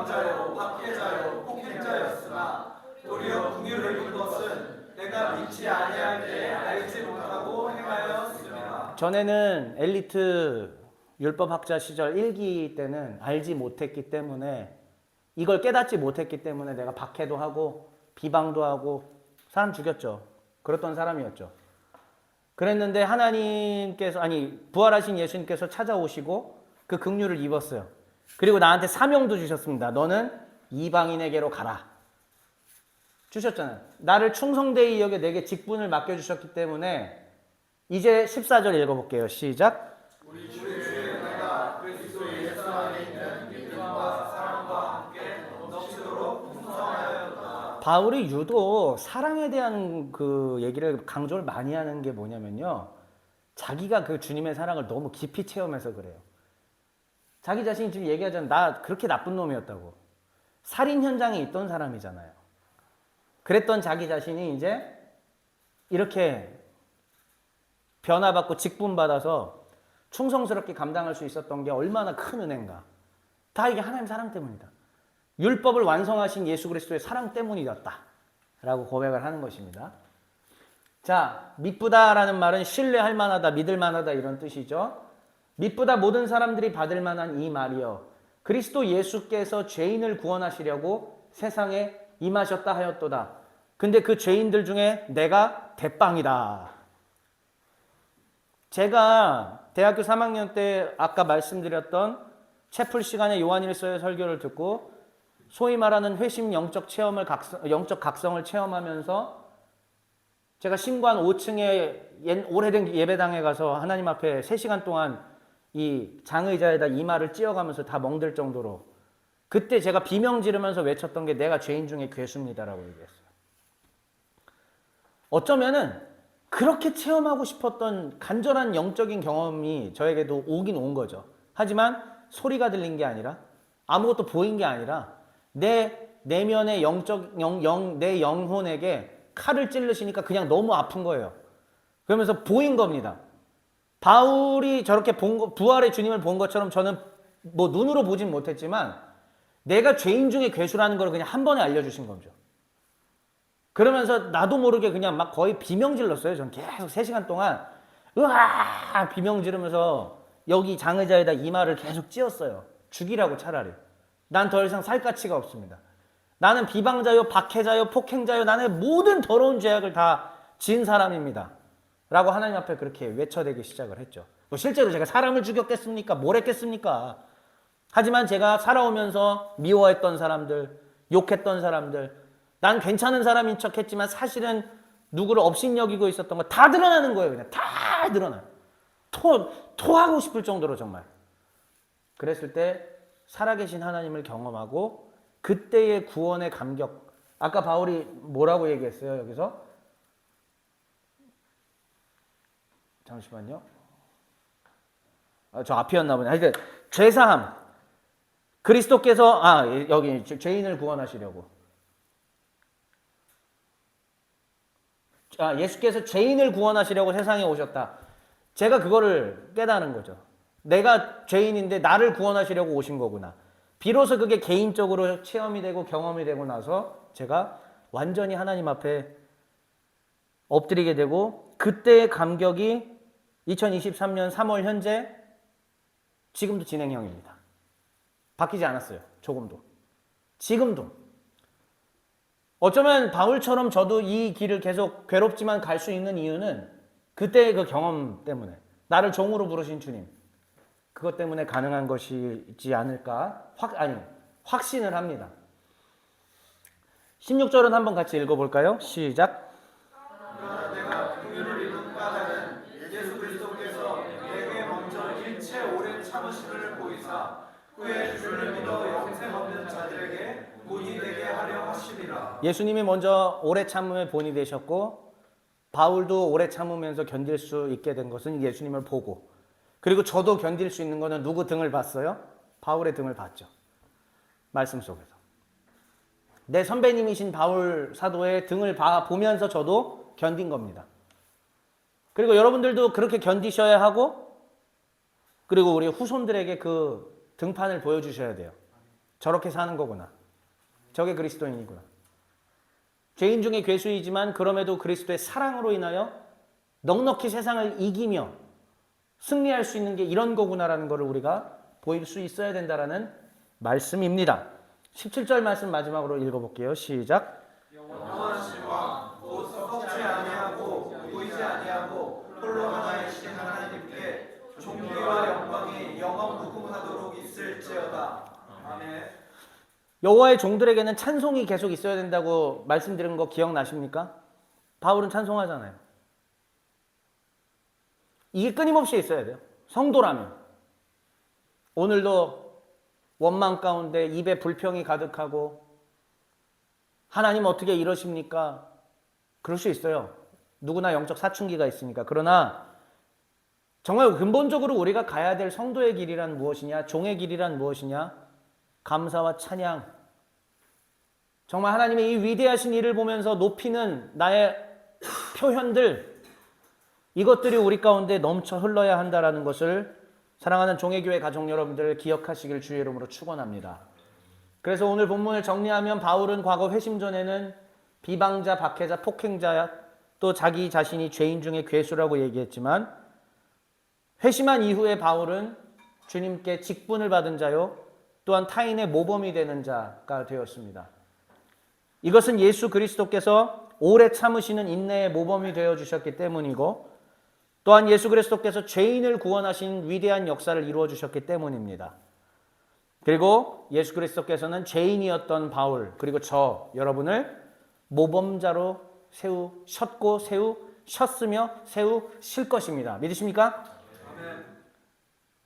비방자요 박해자요 폭행자였으나 도리어 긍휼을 입은 것은 내가 믿지 아니할 때에 알지 못하고 행하였습니다. 전에는 엘리트 율법학자 시절 1기 때는 알지 못했기 때문에 이걸 깨닫지 못했기 때문에 내가 박해도 하고 비방도 하고 사람 죽였죠. 그랬던 사람이었죠. 그랬는데 하나님께서 부활하신 예수님께서 찾아오시고 그 긍휼을 입었어요. 그리고 나한테 사명도 주셨습니다. 너는 이방인에게로 가라. 주셨잖아요. 나를 충성되이 여겨 내게 직분을 맡겨주셨기 때문에 이제 14절 읽어볼게요. 시작. 우리 주의 은혜가 그리스도 예수 안에 있는 믿음과 사랑과 함께 넘치도록 풍성하였다. 바울이 유독 사랑에 대한 그 얘기를 강조를 많이 하는 게 뭐냐면요. 자기가 그 주님의 사랑을 너무 깊이 체험해서 그래요. 자기 자신이 지금 얘기하자면 나 그렇게 나쁜 놈이었다고. 살인 현장에 있던 사람이잖아요. 그랬던 자기 자신이 이제 이렇게 변화받고 직분받아서 충성스럽게 감당할 수 있었던 게 얼마나 큰 은혜인가. 다 이게 하나님 사랑 때문이다. 율법을 완성하신 예수 그리스도의 사랑 때문이었다. 라고 고백을 하는 것입니다. 자, 미쁘다라는 말은 신뢰할 만하다, 믿을 만하다 이런 뜻이죠. 미쁘다 모든 사람들이 받을 만한 이 말이요. 그리스도 예수께서 죄인을 구원하시려고 세상에 임하셨다 하였도다. 근데 그 죄인들 중에 내가 대빵이다. 제가 대학교 3학년 때 아까 말씀드렸던 채플 시간에 요한일서의 설교를 듣고 소위 말하는 회심 영적 각성을 체험하면서 제가 신관 5층에 오래된 예배당에 가서 하나님 앞에 3시간 동안 이 장의자에다 이마를 찧어가면서 다 멍들 정도로 그때 제가 비명 지르면서 외쳤던 게 내가 죄인 중에 괴수입니다라고 얘기했어요. 어쩌면은 그렇게 체험하고 싶었던 간절한 영적인 경험이 저에게도 오긴 온 거죠. 하지만 소리가 들린 게 아니라 아무것도 보인 게 아니라 내 내면의 내 영혼에게 칼을 찔르시니까 그냥 너무 아픈 거예요. 그러면서 보인 겁니다. 바울이 저렇게 부활의 주님을 본 것처럼 저는 뭐 눈으로 보진 못했지만 내가 죄인 중에 괴수라는 걸 그냥 한 번에 알려주신 거죠. 그러면서 나도 모르게 그냥 막 거의 비명 질렀어요. 전 계속 3시간 동안 으아 비명 지르면서 여기 장의자에다 이마를 계속 찧었어요. 죽이라고 차라리. 난 더 이상 살 가치가 없습니다. 나는 비방자요, 박해자요, 폭행자요, 나는 모든 더러운 죄악을 다 지은 사람입니다. 라고 하나님 앞에 그렇게 외쳐대기 시작을 했죠. 뭐 실제로 제가 사람을 죽였겠습니까? 뭘 했겠습니까? 하지만 제가 살아오면서 미워했던 사람들, 욕했던 사람들, 난 괜찮은 사람인 척 했지만 사실은 누구를 업신여기고 있었던 거 다 드러나는 거예요. 그냥 다 드러나요. 토하고 싶을 정도로 정말. 그랬을 때 살아계신 하나님을 경험하고 그때의 구원의 감격. 아까 바울이 뭐라고 얘기했어요? 여기서? 잠시만요. 저 앞이었나 보네. 하여튼 죄사함. 그리스도께서 여기 죄인을 구원하시려고. 예수께서 죄인을 구원하시려고 세상에 오셨다. 제가 그거를 깨달은 거죠. 내가 죄인인데 나를 구원하시려고 오신 거구나. 비로소 그게 개인적으로 체험이 되고 경험이 되고 나서 제가 완전히 하나님 앞에 엎드리게 되고 그때의 감격이 2023년 3월 현재 지금도 진행형입니다. 바뀌지 않았어요. 조금도. 지금도. 어쩌면 바울처럼 저도 이 길을 계속 괴롭지만 갈 수 있는 이유는 그때의 그 경험 때문에 나를 종으로 부르신 주님 그것 때문에 가능한 것이지 않을까 확신을 합니다. 16절은 한번 같이 읽어볼까요? 시작. 그러나 내가 긍휼을 입은 까닭은 예수 그리스도께서 내게 먼저 일체 오랜 참으심을 보이사 후에 주를 믿어 영생 없는 자들에게 본이 되게 하려 하심이라. 예수님이 먼저 오래 참음의 본이 되셨고 바울도 오래 참으면서 견딜 수 있게 된 것은 예수님을 보고 그리고 저도 견딜 수 있는 것은 누구 등을 봤어요? 바울의 등을 봤죠. 말씀 속에서. 내 선배님이신 바울 사도의 등을 보면서 저도 견딘 겁니다. 그리고 여러분들도 그렇게 견디셔야 하고 그리고 우리 후손들에게 그 등판을 보여주셔야 돼요. 저렇게 사는 거구나. 저게 그리스도인이구나. 죄인 중에 괴수이지만 그럼에도 그리스도의 사랑으로 인하여 넉넉히 세상을 이기며 승리할 수 있는 게 이런 거구나라는 것을 우리가 보일 수 있어야 된다라는 말씀입니다. 17절 말씀 마지막으로 읽어볼게요. 시작. 영원하신 왕, 곧 썩지 아니하고 보이지 아니하고 홀로 하나이신 하나님께 존귀와 영광이 영원 무궁하도록 있을지어다. 아멘. 여호와의 종들에게는 찬송이 계속 있어야 된다고 말씀드린 거 기억나십니까? 바울은 찬송하잖아요. 이게 끊임없이 있어야 돼요. 성도라면. 오늘도 원망 가운데 입에 불평이 가득하고 하나님 어떻게 이러십니까? 그럴 수 있어요. 누구나 영적 사춘기가 있으니까. 그러나 정말 근본적으로 우리가 가야 될 성도의 길이란 무엇이냐? 종의 길이란 무엇이냐? 감사와 찬양. 정말 하나님의 이 위대하신 일을 보면서 높이는 나의 표현들, 이것들이 우리 가운데 넘쳐 흘러야 한다는 것을 사랑하는 종의교회 가족 여러분들 기억하시길 주의 이름으로 축원합니다. 그래서 오늘 본문을 정리하면 바울은 과거 회심 전에는 비방자, 박해자, 폭행자, 또 자기 자신이 죄인 중에 괴수라고 얘기했지만 회심한 이후에 바울은 주님께 직분을 받은 자요 또한 타인의 모범이 되는 자가 되었습니다. 이것은 예수 그리스도께서 오래 참으시는 인내의 모범이 되어주셨기 때문이고 또한 예수 그리스도께서 죄인을 구원하신 위대한 역사를 이루어 주셨기 때문입니다. 그리고 예수 그리스도께서는 죄인이었던 바울 그리고 저 여러분을 모범자로 세우셨으며 세우실 것입니다. 믿으십니까?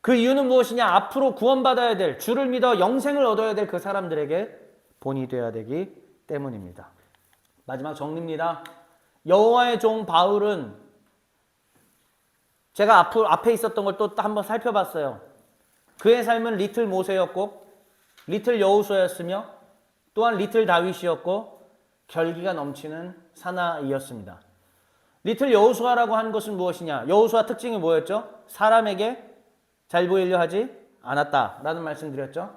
그 이유는 무엇이냐? 앞으로 구원받아야 될, 주를 믿어 영생을 얻어야 될 그 사람들에게 본이 되어야 되기 때문입니다. 마지막 정리입니다. 여호와의 종 바울은 제가 앞에 있었던 걸 또 한번 살펴봤어요. 그의 삶은 리틀 모세였고 리틀 여호수아였으며 또한 리틀 다윗이었고 결기가 넘치는 사나이였습니다. 리틀 여호수아라고 한 것은 무엇이냐? 여호수아 특징이 뭐였죠? 사람에게 잘 보이려 하지 않았다라는 말씀드렸죠.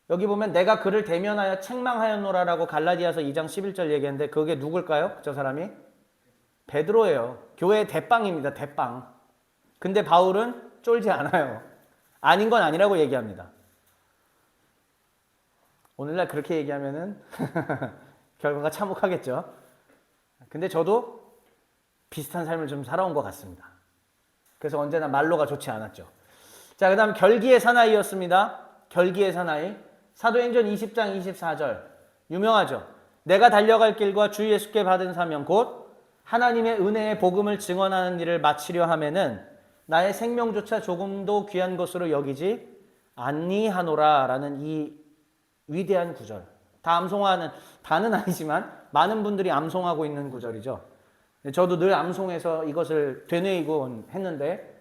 여기 보면 내가 그를 대면하여 책망하였노라라고 갈라디아서 2장 11절 얘기했는데 그게 누굴까요? 저 사람이? 베드로예요. 교회의 대빵입니다. 대빵. 근데 바울은 쫄지 않아요. 아닌 건 아니라고 얘기합니다. 오늘날 그렇게 얘기하면은 결과가 참혹하겠죠. 근데 저도 비슷한 삶을 좀 살아온 것 같습니다. 그래서 언제나 말로가 좋지 않았죠. 자, 그 다음 결기의 사나이였습니다. 결기의 사나이. 사도행전 20장 24절 유명하죠. 내가 달려갈 길과 주 예수께 받은 사명 곧 하나님의 은혜의 복음을 증언하는 일을 마치려 하면은 나의 생명조차 조금도 귀한 것으로 여기지 아니하노라 라는 이 위대한 구절. 다 암송하는, 다는 아니지만 많은 분들이 암송하고 있는 구절이죠. 저도 늘 암송해서 이것을 되뇌이곤 했는데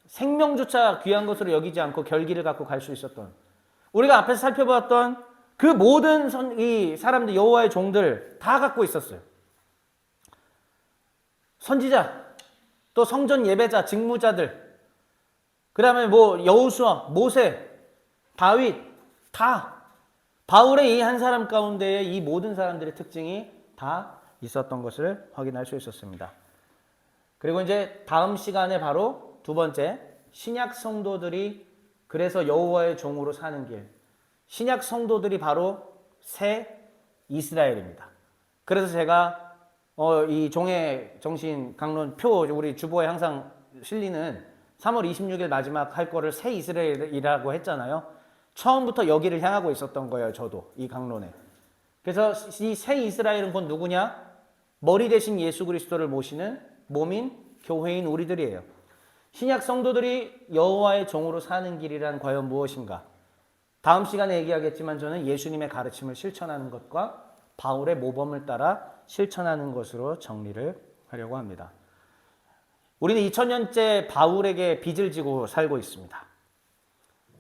생명조차 귀한 것으로 여기지 않고 결기를 갖고 갈 수 있었던, 우리가 앞에서 살펴보았던 그 모든 이 사람들, 여호와의 종들 다 갖고 있었어요. 선지자, 또 성전 예배자, 직무자들, 그 다음에 여호수아, 모세, 다윗, 다 바울의 이 한 사람 가운데에 이 모든 사람들의 특징이 다 있었던 것을 확인할 수 있었습니다. 그리고 이제 다음 시간에 바로 두 번째, 신약 성도들이 그래서 여호와의 종으로 사는 길. 신약 성도들이 바로 새 이스라엘입니다. 그래서 제가 이 종의 정신 강론 표 우리 주보에 항상 실리는 3월 26일 마지막 할 거를 새 이스라엘이라고 했잖아요. 처음부터 여기를 향하고 있었던 거예요. 저도 이 강론에. 그래서 이 새 이스라엘은 곧 누구냐? 머리 대신 예수 그리스도를 모시는 몸인 교회인 우리들이에요. 신약 성도들이 여호와의 종으로 사는 길이란 과연 무엇인가? 다음 시간에 얘기하겠지만 저는 예수님의 가르침을 실천하는 것과 바울의 모범을 따라 실천하는 것으로 정리를 하려고 합니다. 우리는 2000년째 바울에게 빚을 지고 살고 있습니다.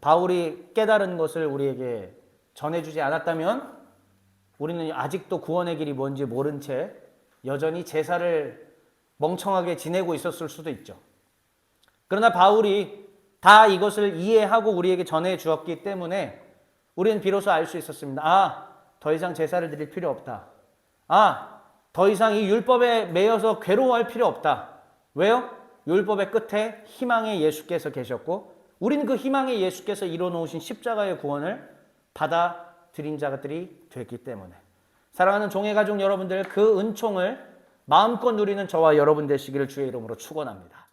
바울이 깨달은 것을 우리에게 전해주지 않았다면 우리는 아직도 구원의 길이 뭔지 모른 채 여전히 제사를 멍청하게 지내고 있었을 수도 있죠. 그러나 바울이 다 이것을 이해하고 우리에게 전해 주었기 때문에 우리는 비로소 알 수 있었습니다. 아, 더 이상 제사를 드릴 필요 없다. 아, 더 이상 이 율법에 매여서 괴로워할 필요 없다. 왜요? 율법의 끝에 희망의 예수께서 계셨고 우리는 그 희망의 예수께서 이뤄놓으신 십자가의 구원을 받아들인 자들이 됐기 때문에 사랑하는 종의 가족 여러분들 그 은총을 마음껏 누리는 저와 여러분 되시기를 주의 이름으로 축원합니다.